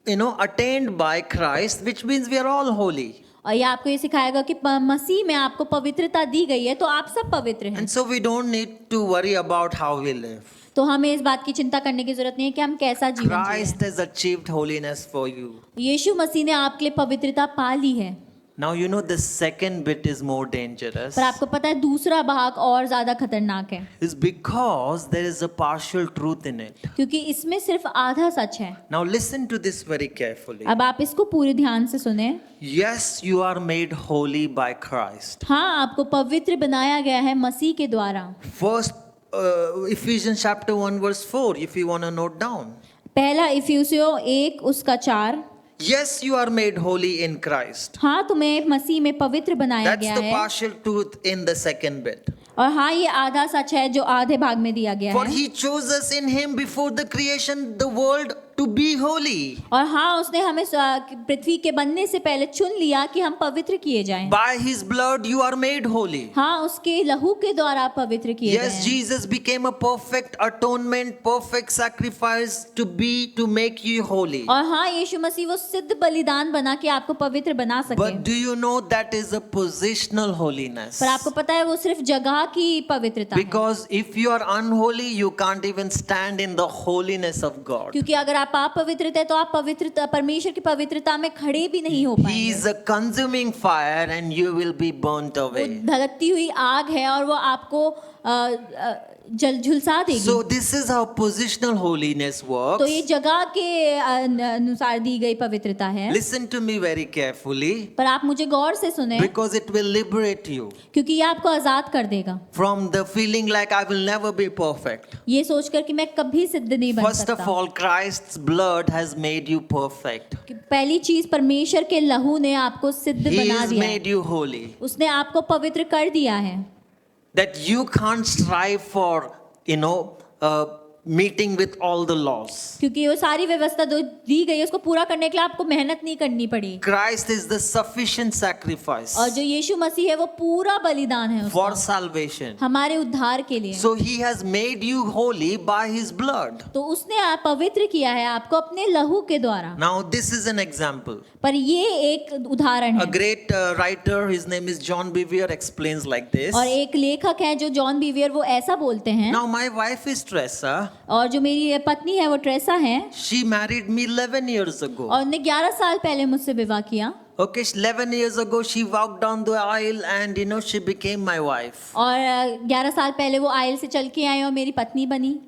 attained by Christ, which means we are all holy. और ये आपको ये सिखाएगा कि मसीह में आपको पवित्रता दी गई है तो आप सब पवित्र हैं। And so we don't need to worry about how we live. तो हमें इस बात की चिंता करने की जरूरत नहीं है कि हम कैसा जीवन Christ जिएं। has achieved holiness for you. यीशु मसीह ने आपके लिए पवित्रता पा ली है। Now you know the second bit is more dangerous. पर आपको पता है दूसरा भाग और ज्यादा खतरनाक है Is because there is a partial truth in it. क्योंकि इसमें सिर्फ आधा सच है। Now listen to this very carefully. अब आप इसको पूरे ध्यान से सुने। Yes, you are made holy by Christ. हाँ, आपको पवित्र बनाया गया है मसीह के द्वारा। First, Ephesians chapter 1 verse 4, if you want to note down. पहला इफिसियों 1 उसका 4। Yes, you are made holy in Christ. हाँ, तुम्हें मसीह में पवित्र बनाया That's गया the है। partial truth in the second bit. और हाँ, ये आधा सच है जो आधे भाग में दिया गया For है। he chose us in him before the creation the world to be holy. और हाँ, उसने हमें पृथ्वी के बनने से पहले चुन लिया कि हम पवित्र किए जाएं। By his blood you are made holy. हाँ, उसके लहू के द्वारा आप पवित्र किए गए Yes, हैं। Jesus became a perfect atonement, perfect sacrifice to make you holy. और हाँ, यीशु मसीह वो सिद्ध बलिदान बना के आपको पवित्र बना सके। But do you know that is a positional holiness? पर आपको पता है वो सिर्फ जगह की पवित्रता है। Because if you are unholy, you can't even stand in the holiness of God. क्योंकि अगर आप आप अपवित्र थे तो आप पवित्रता परमेश्वर की पवित्रता में खड़े भी नहीं हो He पाएंगे। is a consuming fire and you will be burnt वो away. धधकती हुई आग है और वो आपको जल झुलसा देगी। So this is how positional holiness तो ये works. जगह के अनुसार दी गई पवित्रता है। Listen to me very carefully पर आप मुझे गौर से सुने, because it will liberate you क्योंकि ये आपको आजाद कर देगा from the feeling like I will never be perfect. ये सोचकर कि मैं कभी सिद्ध नहीं बन First of सकता। all, Christ's blood has made you perfect. कि पहली चीज परमेश्वर के लहू ने आपको सिद्ध He बना has दिया है। made you holy. उसने आपको पवित्र कर दिया है That you can't strive for, meeting with all the laws. क्योंकि वो सारी व्यवस्था जो दी गई है उसको पूरा करने के लिए आपको मेहनत नहीं करनी पड़ी। Christ is the sufficient sacrifice और जो यीशु मसीह है वो पूरा बलिदान है for उसका, salvation. हमारे उद्धार के लिए। So he has made you holy by his blood. तो उसने आप पवित्र किया है आपको अपने लहू के द्वारा। Now this is an example. पर ये एक उदाहरण A है। great writer, his name is John Bevere, explains like this. और एक लेखक है जो जॉन बीवियर, वो ऐसा बोलते हैं। Now my wife is Teresa. और जो मेरी पत्नी है वो ट्रेसा है She married me 11 years ago. और उन्हें 11 साल पहले मुझसे विवाह किया। Okay, 11 years ago she walked down the aisle and she became my wife. और 11 साल पहले वो आयल से चल के आई और मेरी पत्नी बनी।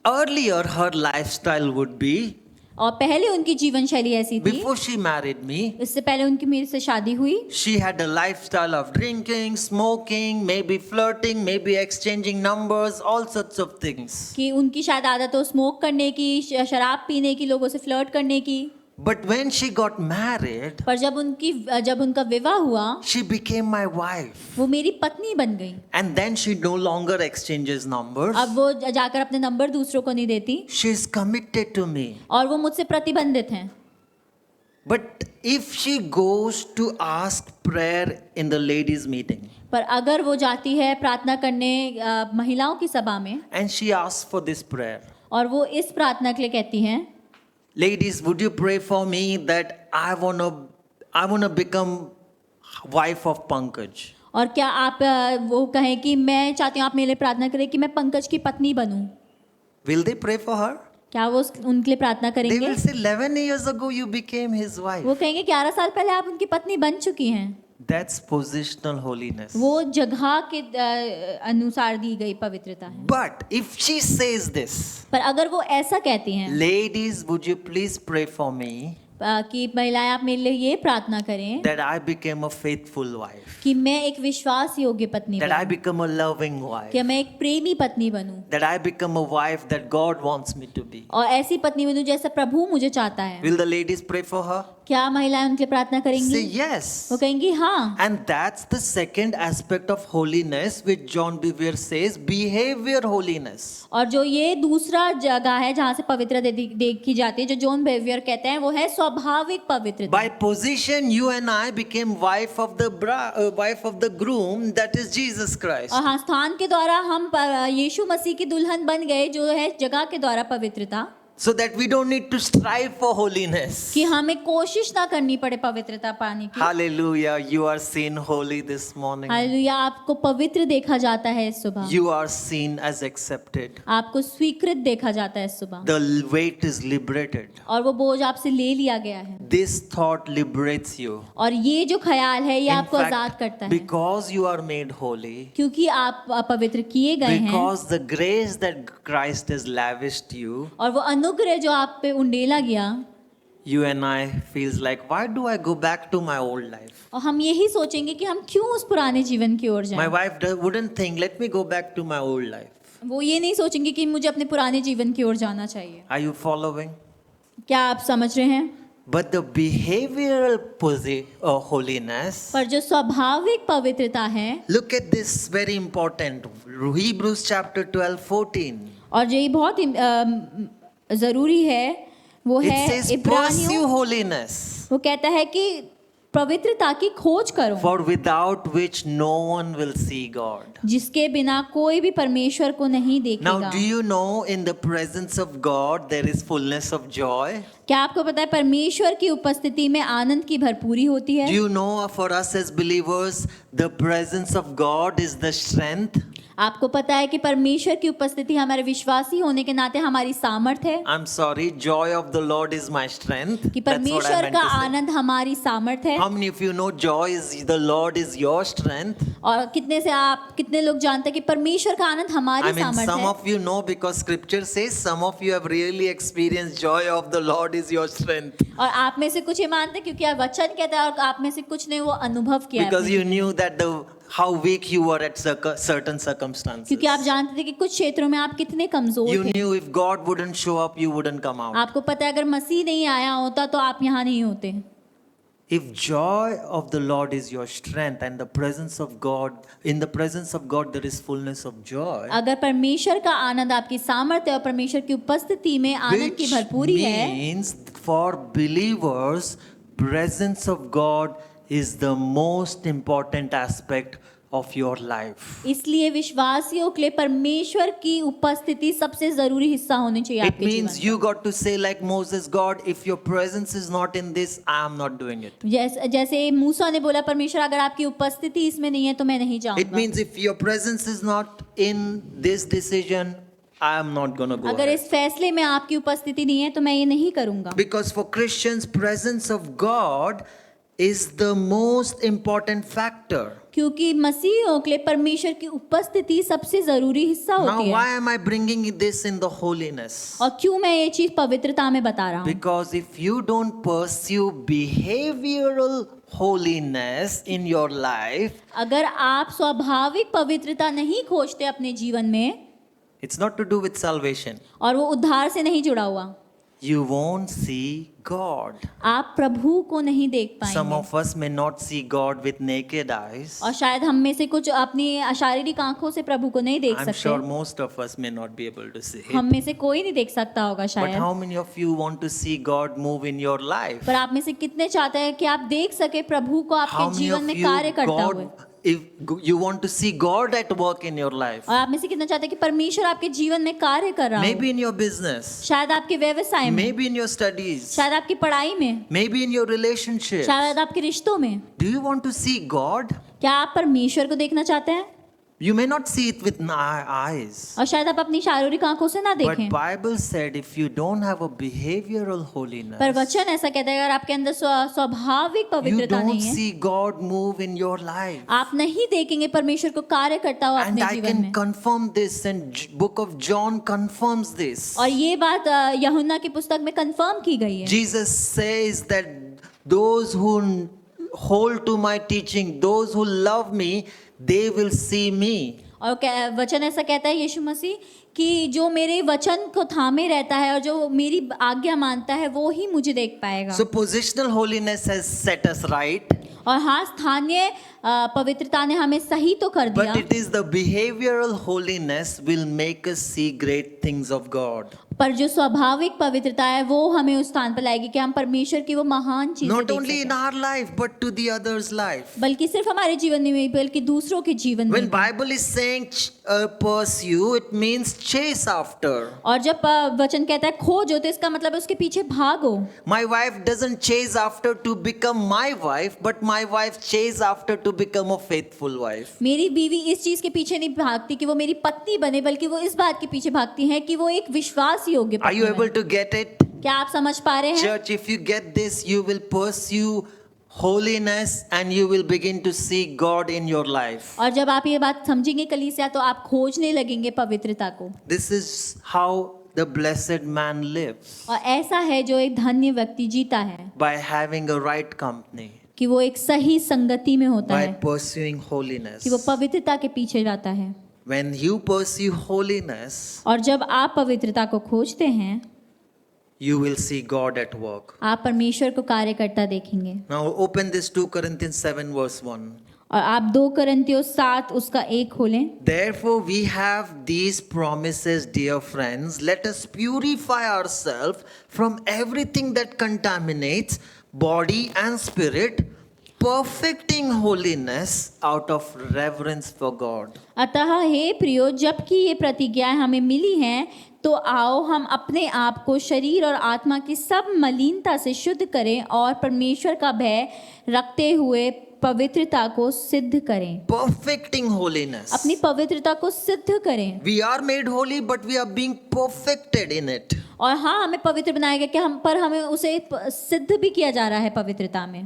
Earlier her lifestyle would be, और पहले उनकी जीवन शैली ऐसी थी, before she married me, इससे पहले उनकी मेरे से शादी हुई, she had a lifestyle of drinking, smoking, maybe flirting, maybe exchanging numbers, all sorts of things. कि उनकी शायद आदत हो स्मोक करने की, शराब पीने की, लोगों से फ्लर्ट करने की। But when she got married, पर जब उनका विवाह हुआ she became my wife. वो मेरी पत्नी बन गई। And then she no longer exchanges numbers. अब वो जाकर अपने नंबर दूसरों को नहीं देती She is committed to me. और वो मुझसे प्रतिबंधित हैं। But if she goes to ask prayer in the ladies' meeting पर अगर वो जाती है प्रार्थना करने महिलाओं की सभा में and she asks for this prayer, और वो इस प्रार्थना के लिए कहती हैं, ladies, would you pray for me that I wanna become wife of Pankaj? और क्या आप वो कहें कि मैं चाहती हूँ आप मेरे लिए प्रार्थना करें कि मैं पंकज की पत्नी बनूं। Will they pray for her? क्या वो उनके लिए प्रार्थना They करेंगे? will say 11 years ago you became his wife. वो कहेंगे 11 साल पहले आप उनकी पत्नी बन चुकी हैं। That's positional holiness. वो जगह के अनुसार दी गई पवित्रता है। But if she says this, पर अगर वो ऐसा कहती हैं ladies, would you please pray for me कि महिलाएं आप मेरे लिए ये प्रार्थना करें that I became a faithful wife, कि मैं एक विश्वास योग्य पत्नी that I बनूं, become a loving wife, कि मैं एक प्रेमी पत्नी बनूं that I become a wife that God wants me to be. और ऐसी पत्नी बनूं जैसा प्रभु मुझे चाहता है। Will the ladies pray for her? क्या महिलाएं उनके लिए प्रार्थना Say करेंगी? yes. वो कहेंगी हाँ। And that's the second aspect of holiness which John Bevere says, behavior holiness. और जो ये दूसरा जगह है जहाँ से पवित्रता देखी जाती है, जो जॉन बेवियर कहते हैं, वो है स्वाभाविक पवित्रता। By position, you and I became wife of the groom, that is Jesus Christ. और हाँ, स्थान के द्वारा हम यीशु मसीह की दुल्हन बन गए, जो है जगह के द्वारा पवित्रता, So that we don't need to strive for holiness. कि हमें कोशिश ना करनी पड़े पवित्रता पाने की। Hallelujah, you are seen holy this morning. Hallelujah, आपको पवित्र देखा जाता है इस सुबह। You are seen as accepted. आपको स्वीकृत देखा जाता है इस सुबह। The weight is liberated. और वो बोझ आपसे ले लिया गया है। This thought liberates you. और ये जो ख्याल है ये In आपको fact, आजाद करता है, because you are made holy, क्योंकि आप पवित्र किए गए हैं। because the grace that Christ has lavished you, और वो अनुग्रह जो आप पे उंडेला गया, you and I feels like, why do I go back to my old life? और हम यही सोचेंगे कि हम क्यों उस पुराने जीवन की ओर My जाएं। wife wouldn't think, let me go back to my old life. वो ये नहीं सोचेंगे कि मुझे अपने पुराने जीवन की ओर जाना चाहिए। Are you following? क्या आप समझ रहे हैं? But the behavioral holiness, पर जो स्वाभाविक पवित्रता है, look at this very important. Hebrews chapter 12:14. और जो ये बहुत जरूरी है, वो It है says, pursue इब्रानियों, holiness, वो कहता है कि पवित्रता की खोज करो, for without which no one will see God. जिसके बिना कोई भी परमेश्वर को नहीं देखेगा। Now, do you know in the presence of God there is fullness of joy? क्या आपको पता है परमेश्वर की उपस्थिति में आनंद की भरपूरी होती है? Do you know for us as believers the presence of God is the strength? आपको पता है कि परमेश्वर की उपस्थिति हमारे विश्वासी होने के नाते हमारी सामर्थ है, I'm sorry, joy of the Lord is my strength. कि That's what I परमेश्वर meant का to say. आनंद हमारी सामर्थ है। How many of you know joy is the Lord is your strength? और कितने लोग जानते हैं कि परमेश्वर का आनंद हमारी I mean, सामर्थ some है। of you know because scripture says some of you have really experienced joy of the Lord is your strength. और आप में से कुछ ये मानते हैं क्योंकि वचन कहता है, और आप में से कुछ ने वो अनुभव किया है Because अपने you जीवन knew में। that how weak you were at certain circumstances. क्योंकि आप जानते थे कि कुछ क्षेत्रों में आप कितने कमजोर You थे। knew if God wouldn't show up, you wouldn't come out. आपको पता है अगर मसीह नहीं आया होता तो आप यहाँ नहीं होते। If joy of the Lord is your strength and the presence of God, in the presence of God there is fullness of joy, अगर परमेश्वर का आनंद आपकी सामर्थ्य और परमेश्वर की उपस्थिति में आनंद की which भरपूरी है, means for believers, presence of God is the most important aspect of your life. इसलिए विश्वासियों के लिए परमेश्वर की उपस्थिति सबसे जरूरी हिस्सा होनी चाहिए It आपके जीवन means का। you got to say like Moses, God, if your presence is not in this, I am not doing it. जैसे मूसा ने बोला, परमेश्वर अगर आपकी उपस्थिति इसमें नहीं है तो मैं नहीं It जाऊंगा। means if your presence is not in this decision, I am not going to go अगर ahead. इस फैसले में आपकी उपस्थिति नहीं है तो मैं ये नहीं करूंगा। Because for Christians, presence of God is the most important factor. क्योंकि मसीहियों के लिए परमेश्वर की उपस्थिति सबसे जरूरी हिस्सा Now, होती why है। am I bringing this in the holiness? और क्यों मैं ये चीज पवित्रता में बता रहा हूँ? Because if you don't pursue behavioral holiness in your life, अगर आप स्वाभाविक पवित्रता नहीं खोजते अपने जीवन में, it's not to do with salvation. और वो उद्धार से नहीं जुड़ा हुआ, You won't see God. आप प्रभु को नहीं देख Some पाएंगे। of us may not see God with naked eyes. और शायद हम में से कुछ अपनी शारीरिक आंखों से प्रभु को नहीं देख I'm सकते। sure most of us may not be able to see it. हम में से कोई नहीं देख सकता होगा But शायद। how many of you want to see God move in your life? पर आप में से कितने चाहते हैं कि आप देख सके प्रभु को How आपके many जीवन of में you कार्य करता हुए? God, if you want to see God at work in your life? और आप में से कितना चाहते हैं कि परमेश्वर आपके जीवन में कार्य कर रहा हो? Maybe in your business, शायद आपके व्यवसाय में, maybe in your studies, शायद आपकी पढ़ाई में, maybe in your relationship. शायद आपके रिश्तों में। Do you want to see God? क्या आप परमेश्वर को देखना चाहते हैं? You may not see it with eyes. और शायद आप अपनी शारीरिक आंखों से ना But देखें, Bible said if you don't have a behavioral पर holiness, वचन ऐसा कहता है अगर आपके अंदर स्वाभाविक you पवित्रता don't नहीं है, see God move in your life. आप नहीं देखेंगे परमेश्वर को कार्य करता हुआ And अपने I जीवन can में। confirm this, and book of John confirms this. और ये बात यूहन्ना की पुस्तक में कंफर्म की गई है। Jesus says that those who hold to my teaching, those who love me, they will see me. और वचन ऐसा कहता है यीशु मसीह कि जो मेरे वचन को थामे रहता है और जो मेरी आज्ञा मानता है वो ही मुझे देख पाएगा। So positional holiness has set us right, और हाँ, स्थानीय पवित्रता ने हमें सही तो कर दिया, but it is the behavioral holiness will make us see great things of God. पर जो स्वाभाविक पवित्रता है वो हमें उस स्थान पर लाएगी कि हम परमेश्वर की वो महान चीजें Not देख only in सकें। our life, but to the other's life. बल्कि सिर्फ हमारे जीवन में नहीं, बल्कि दूसरों के जीवन में When भी। Bible is saying pursue, it means chase after. और जब वचन कहता है खोजो तो इसका मतलब है उसके पीछे भागो। My wife doesn't chase after to become my wife, but my wife chase after to become a faithful wife. मेरी बीवी इस चीज के पीछे नहीं भागती कि वो मेरी पत्नी बने, बल्कि वो इस बात के पीछे भागती है कि वो एक विश्वास योग्य Are you पत्नी able बने। to get it? क्या आप समझ पा रहे हैं? Church, if you get this, you will pursue holiness and you will begin to see God in your life. और जब आप ये बात समझेंगे कलीसिया, तो आप खोजने लगेंगे पवित्रता को। This is how the blessed man lives, और ऐसा है जो एक धन्य व्यक्ति जीता है by having a right company, कि वो एक सही संगति में होता by है, pursuing holiness. कि वो पवित्रता के पीछे जाता है। When you pursue holiness, और जब आप पवित्रता को खोजते हैं, you will see God at work. आप परमेश्वर को कार्य करता देखेंगे। Now open this 2 Corinthians 7 verse 1. और आप 2 कुरिन्थियों 7 उसका 1 खोलें। Therefore we have these promises, dear friends, let us purify ourselves from everything that contaminates body and spirit, perfecting holiness out of reverence for God. अतः हे प्रियो, जबकि ये प्रतिज्ञाएं हमें मिली हैं, तो आओ हम अपने आप को शरीर और आत्मा की सब मलिनता से शुद्ध करें और परमेश्वर का भय रखते हुए पवित्रता को सिद्ध करें, perfecting holiness. अपनी पवित्रता को सिद्ध करें। We are made holy, but we are being perfected in it. और हाँ, हमें पवित्र बनाया गया कि हमें उसे सिद्ध भी किया जा रहा है पवित्रता में।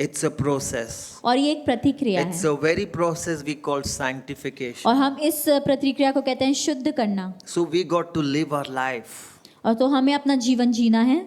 It's a process. और ये एक प्रतिक्रिया It's है a very process we call sanctification. और हम इस प्रतिक्रिया को कहते हैं शुद्ध करना। So we got to live our life और तो हमें अपना जीवन जीना है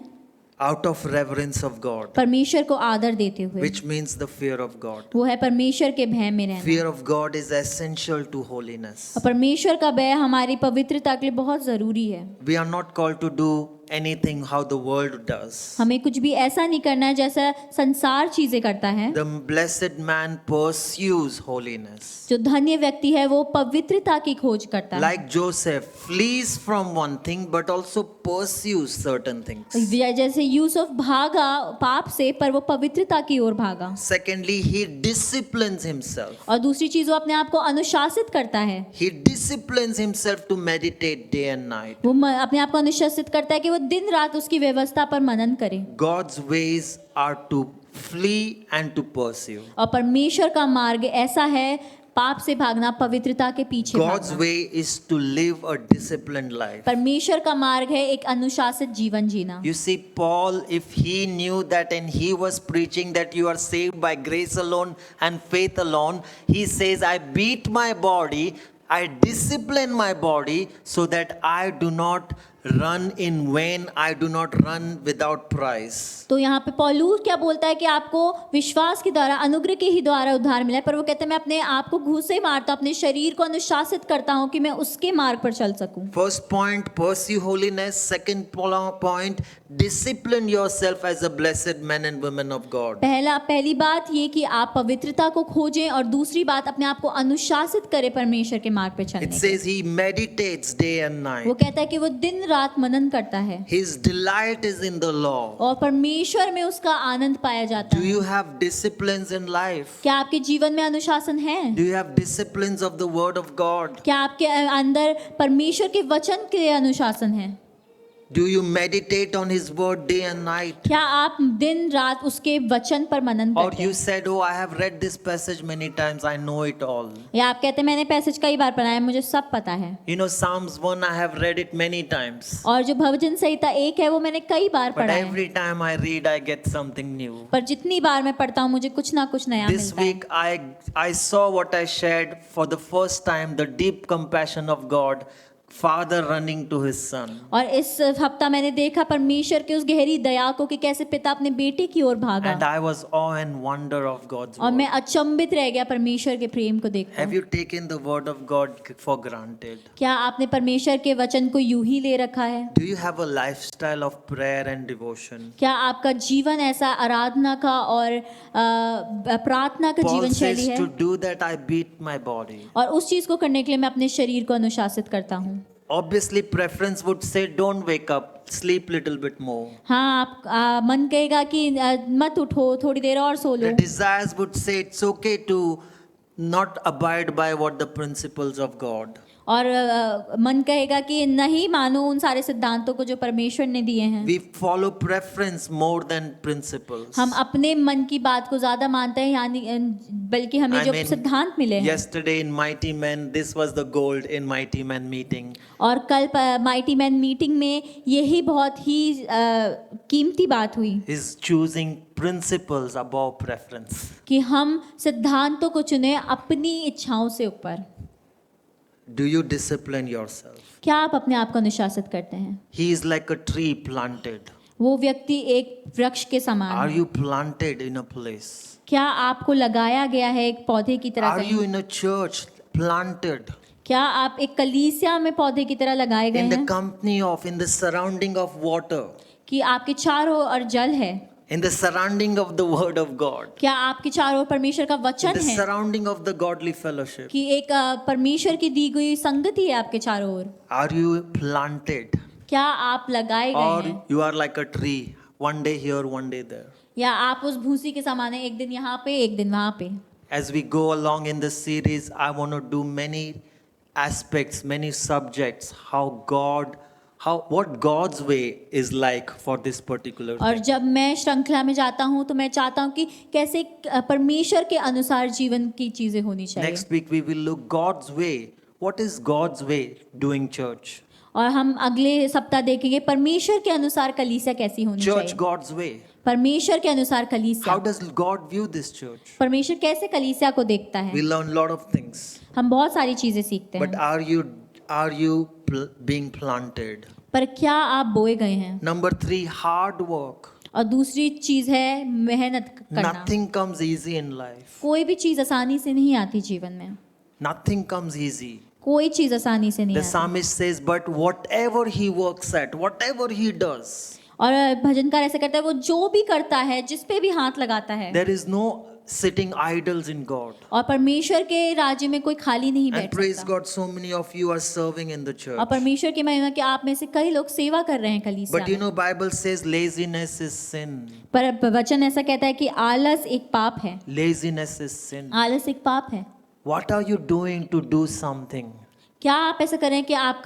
out of reverence of God, परमेश्वर को आदर देते हुए, which means the fear of God. वो है परमेश्वर के भय में रहना। Fear of God is essential to holiness. और परमेश्वर का भय हमारी पवित्रता के लिए बहुत जरूरी है। We are not called to do anything how the world does. हमें कुछ भी ऐसा नहीं करना है जैसा संसार चीजें करता है। The blessed man pursues holiness. जो धन्य व्यक्ति है वो पवित्रता की खोज करता है। Like Joseph flees from one thing but also pursues certain things. जैसे यूसुफ भागा पाप से, पर वो पवित्रता की ओर भागा। Secondly, he disciplines himself. और दूसरी चीज, वो अपने आप को अनुशासित करता है। He disciplines himself to meditate day and night. वो अपने आप को अनुशासित करता है कि वो दिन रात उसकी व्यवस्था पर मनन करे। God's ways are to flee and to pursue. और परमेश्वर का मार्ग ऐसा है, पाप से भागना, पवित्रता के पीछे God's भागना। way is to live a disciplined life. परमेश्वर का मार्ग है एक अनुशासित जीवन जीना। You see, Paul, if he knew that and he was preaching that you are saved by grace alone and faith alone, he says, I beat my body, I discipline my body so that I do not run in vain, I do not run without prize. तो यहाँ पे पौलुस क्या बोलता है कि आपको विश्वास के द्वारा, अनुग्रह के ही द्वारा उद्धार मिला है, पर वो कहते हैं मैं अपने आप को घूसे मारता हूँ, अपने शरीर को अनुशासित करता हूँ कि मैं उसके मार्ग पर चल सकूं। First point, pursue holiness. Second point, discipline yourself as a blessed men and women of God. पहली बात ये कि आप पवित्रता को खोजें, और दूसरी बात अपने आप को अनुशासित करें परमेश्वर के मार्ग पर चलने It के। says he meditates day and night. वो कहता है कि वो दिन रात मनन करता है His delight is in the law. और परमेश्वर में उसका आनंद पाया जाता Do है। you have disciplines in life? क्या आपके जीवन में अनुशासन है? Do you have disciplines of the word of God? क्या आपके अंदर परमेश्वर के वचन के अनुशासन है? Do you meditate on his word day and night? क्या आप दिन रात उसके वचन पर मनन Or करते you हैं? said, oh, I have read this passage many times, I know it all. या आप कहते हैं मैंने पैसेज कई बार पढ़ा है, मुझे सब पता है। You know, Psalms 1, I have read it many times. और जो भजन संहिता 1 है वो मैंने कई बार But पढ़ा है, every time I read, I get something new. पर जितनी बार मैं पढ़ता हूँ मुझे कुछ ना कुछ नया This मिलता है। week, I saw what I shared for the first time, the deep compassion of God, Father running to his son. और इस हफ्ता मैंने देखा परमेश्वर की उस गहरी दया को कि कैसे पिता अपने बेटे की ओर भागा, And I was awe and wonder of God's और मैं word. अचंभित रह गया परमेश्वर के प्रेम को देखकर। Have you taken the word of God for granted? क्या आपने परमेश्वर के वचन को यूं ही ले रखा है? Do you have a lifestyle of prayer and devotion? क्या आपका जीवन ऐसा आराधना का और प्रार्थना का Paul जीवन शैली says है? to do that I beat my body. और उस चीज को करने के लिए मैं अपने शरीर को अनुशासित करता हूँ। Obviously, preference would say, don't wake up, sleep little bit more. हाँ, आप मन कहेगा कि मत उठो, थोड़ी देर और सो लो। The desires would say it's okay to not abide by what the principles of God. और मन कहेगा कि नहीं मानो उन सारे सिद्धांतों को जो परमेश्वर ने दिए हैं। We follow preference more than principles. हम अपने मन की बात को ज्यादा मानते हैं, यानी बल्कि हमें I जो mean, सिद्धांत मिले हैं। Yesterday in Mighty Men, this was the gold in Mighty Men meeting. और कल माइटी मैन मीटिंग में यही बहुत ही कीमती बात हुई Is choosing principles above preference. कि हम सिद्धांतों को चुने अपनी इच्छाओं से ऊपर। Do you discipline yourself? क्या आप अपने आप को अनुशासित करते हैं? He is like a tree planted. वो व्यक्ति एक वृक्ष के समान Are है। you planted in a place? क्या आपको लगाया गया है एक पौधे की तरह Are कहीं? you in a church planted? क्या आप एक कलीसिया में पौधे की तरह लगाए गए In the हैं company of, in the surrounding of water? कि आपके चारों ओर जल है? In the surrounding of the word of God? क्या आपके चारों ओर परमेश्वर का In वचन the है surrounding of the godly fellowship? कि एक परमेश्वर की दी गई संगति है आपके चारों ओर? Are you planted? क्या आप लगाए गए Or हैं? you are like a tree, one day here, one day there? या आप उस भूसी के समान है, एक दिन यहाँ पे एक दिन वहाँ पे? As we go along in this series, I want to do many aspects, many subjects, how God, what God's way is like for this particular और thing. जब मैं श्रृंखला में जाता हूँ तो मैं चाहता हूँ कि कैसे परमेश्वर के अनुसार जीवन की चीजें होनी चाहिए। Next week we will look God's way. What is God's way doing church? और हम अगले सप्ताह देखेंगे परमेश्वर के अनुसार कलीसिया कैसी होनी Church चाहिए। God's way. परमेश्वर के अनुसार कलीसिया, How does God view this church? परमेश्वर कैसे कलीसिया को देखता है। We learn a lot of things. हम बहुत सारी चीजें सीखते But हैं, are you being planted? पर क्या आप बोए गए हैं। Number 3, hard work. और दूसरी चीज है मेहनत करना। Nothing comes easy in life. कोई भी चीज आसानी से नहीं आती जीवन में, Nothing comes easy. कोई चीज आसानी से नहीं The आती। psalmist says, but whatever he works at, whatever he does, और भजनकार ऐसा करता है, वो जो भी करता है, जिस पे भी हाथ लगाता है, there is no sitting idols in God. और परमेश्वर के राज्य में कोई खाली नहीं And बैठ praise सकता। God, so many of you are serving in the church. और परमेश्वर की महिमा कि आप में से कई लोग सेवा कर रहे हैं कलीसिया But you में। know, Bible says laziness is sin. पर वचन ऐसा कहता है कि आलस एक पाप है। Laziness is sin. आलस एक पाप है। What are you doing to do something? क्या आप ऐसा करें कि आप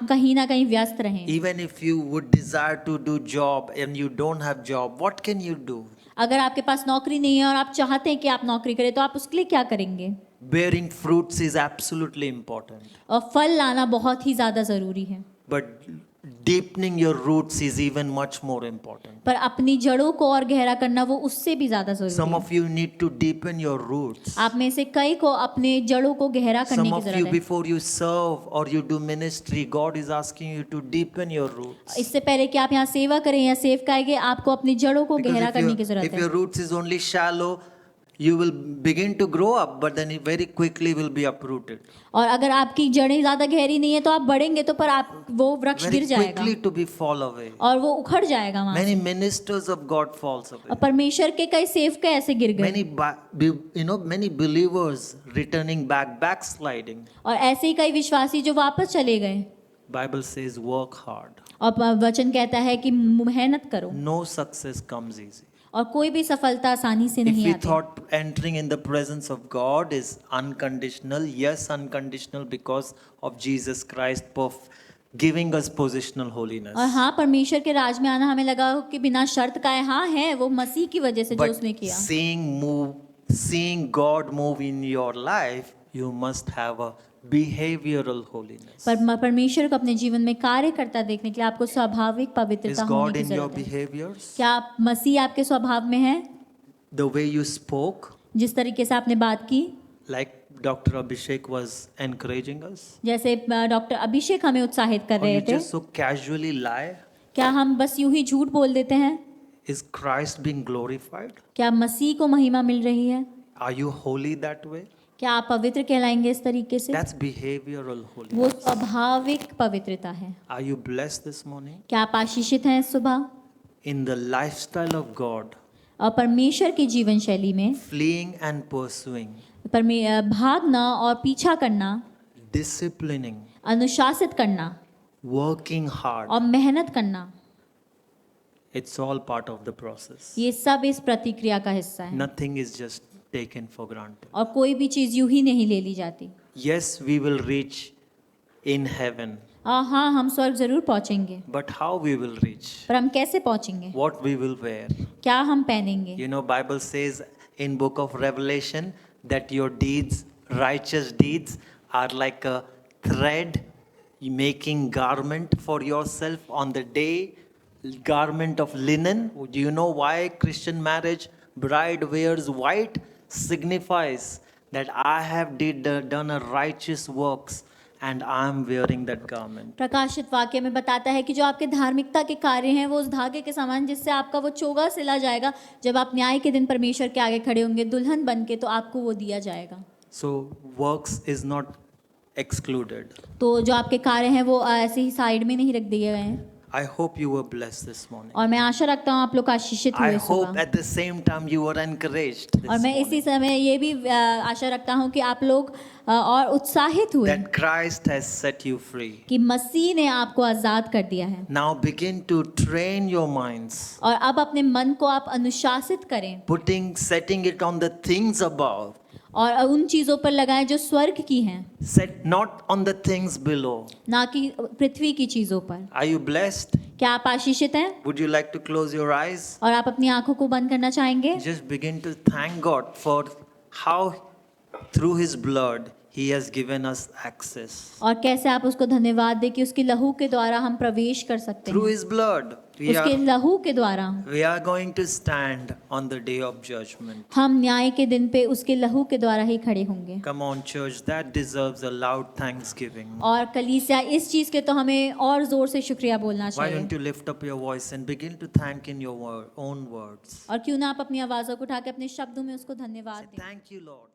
कहीं ना कहीं व्यस्त रहें। Even if you would desire to do job and you don't have job, what can you do? अगर आपके पास नौकरी नहीं है और आप चाहते हैं कि आप नौकरी करें, तो आप उसके लिए क्या करेंगे। Bearing fruits is absolutely important. और फल लाना बहुत ही ज्यादा जरूरी है, But deepening your roots is even much more important. पर अपनी जड़ों को और गहरा करना वो उससे भी ज्यादा जरूरी Some है। of you need to deepen your roots. आप में से कई को अपने जड़ों को गहरा करने Some की of you, जरूरत है। before you serve or you do ministry, God is asking you to deepen your roots. इससे पहले कि आप यहाँ सेवा करें या सेवक आएंगे, आपको अपनी जड़ों को Because गहरा करने की if जरूरत your है। roots is only shallow, you will begin to grow up, but then it very quickly will be uprooted. और अगर आपकी जड़ें ज्यादा गहरी नहीं है तो आप बढ़ेंगे तो पर आप वो वृक्ष Very गिर जाएगा quickly to be fall away. और वो उखड़ जाएगा वहां Many से। ministers of God falls away. और परमेश्वर के कई सेवक ऐसे गिर गए, Many believers returning back, backsliding. और ऐसे ही कई विश्वासी जो वापस चले गए। Bible says work hard. और वचन कहता है कि मेहनत करो, No success comes easy. और कोई भी सफलता आसानी से If नहीं we आती। thought entering in the presence of God is unconditional, yes, unconditional because of Jesus Christ giving us positional holiness. और हाँ, परमेश्वर के राज में आना हमें लगा कि बिना शर्त का है। हाँ है, वो मसीह की वजह से जो But उसने किया। seeing God move in your life, you must have a behavioral holiness. पर परमेश्वर को अपने जीवन में कार्य करता देखने के लिए आपको स्वाभाविक Is पवित्रता God होने की in your जरूरत है। behaviors? क्या आप मसीह आपके स्वभाव में है? The way you spoke, जिस तरीके से आपने बात की, like Dr. Abhishek was encouraging us? जैसे डॉक्टर अभिषेक हमें उत्साहित कर Or रहे you थे, just so casually lie? क्या हम बस यूं ही झूठ बोल देते हैं? Is Christ being glorified? क्या मसीह को महिमा मिल रही है? Are you holy that way? क्या आप पवित्र कहलाएंगे इस तरीके से? That's behavioral holiness. वो स्वाभाविक पवित्रता है। Are you blessed this morning? क्या आप आशीषित हैं इस सुबह? In the lifestyle of God, और परमेश्वर की जीवन शैली में fleeing and pursuing, भागना और पीछा करना, disciplining, अनुशासित करना working hard, और मेहनत करना, it's all part of the process. ये सब इस प्रतिक्रिया का हिस्सा है। Nothing is just taken for granted. और कोई भी चीज यूं ही नहीं ले ली जाती। Yes, we will reach in heaven, हाँ, हम स्वर्ग जरूर पहुंचेंगे, but how we will reach? पर हम कैसे पहुंचेंगे? What we will wear? क्या हम पहनेंगे? You know, Bible says in book of Revelation that your deeds, righteous deeds, are like a thread making garment for yourself on the day, garment of linen. Do you know why Christian marriage bride wears white? Signifies that I have done a righteous works and I am wearing that garment. प्रकाशित वाक्य में बताता है कि जो आपके धार्मिकता के कार्य हैं वो उस धागे के समान जिससे आपका वो चोगा सिला जाएगा। जब आप न्याय के दिन परमेश्वर के आगे खड़े होंगे दुल्हन बन के, तो आपको वो दिया जाएगा। So works is not excluded. तो जो आपके कार्य हैं वो ऐसे ही साइड में नहीं रख दिए गए हैं। I hope you were blessed this morning. और मैं आशा रखता हूँ आप लोग आशीषित I हुए hope सुबह। at the same time you were encouraged this और मैं इसी morning, समय ये भी आशा रखता हूँ कि आप लोग और उत्साहित हुए that Christ has set you free. कि मसीह ने आपको आजाद कर दिया है। Now begin to train your minds, और अब अपने मन को आप अनुशासित करें setting it on the things above, और उन चीज़ों पर लगाएं जो स्वर्ग की हैं, Set not on the things below. ना कि पृथ्वी की चीज़ों पर। Are you blessed? क्या आप आशीषित हैं? Would you like to close your eyes? और आप अपनी आंखों को बंद करना चाहेंगे? Just begin to thank God for how through His blood He has given us access. और कैसे आप उसको धन्यवाद दें कि उसके लहू के द्वारा हम प्रवेश कर सकते Through हैं। His blood, उसके लहू के द्वारा we are going to stand on the day of judgment. हम न्याय के दिन पे उसके लहू के द्वारा ही खड़े होंगे। Come on, church, that deserves a loud thanksgiving. और कलीसिया, इस चीज़ के तो हमें और जोर से शुक्रिया बोलना Why चाहिए। don't you lift up your voice and begin to thank in your own words? और क्यों ना आप अपनी आवाज़ों को उठा के अपने शब्दों में उसको धन्यवाद Say, दें। thank you, Lord.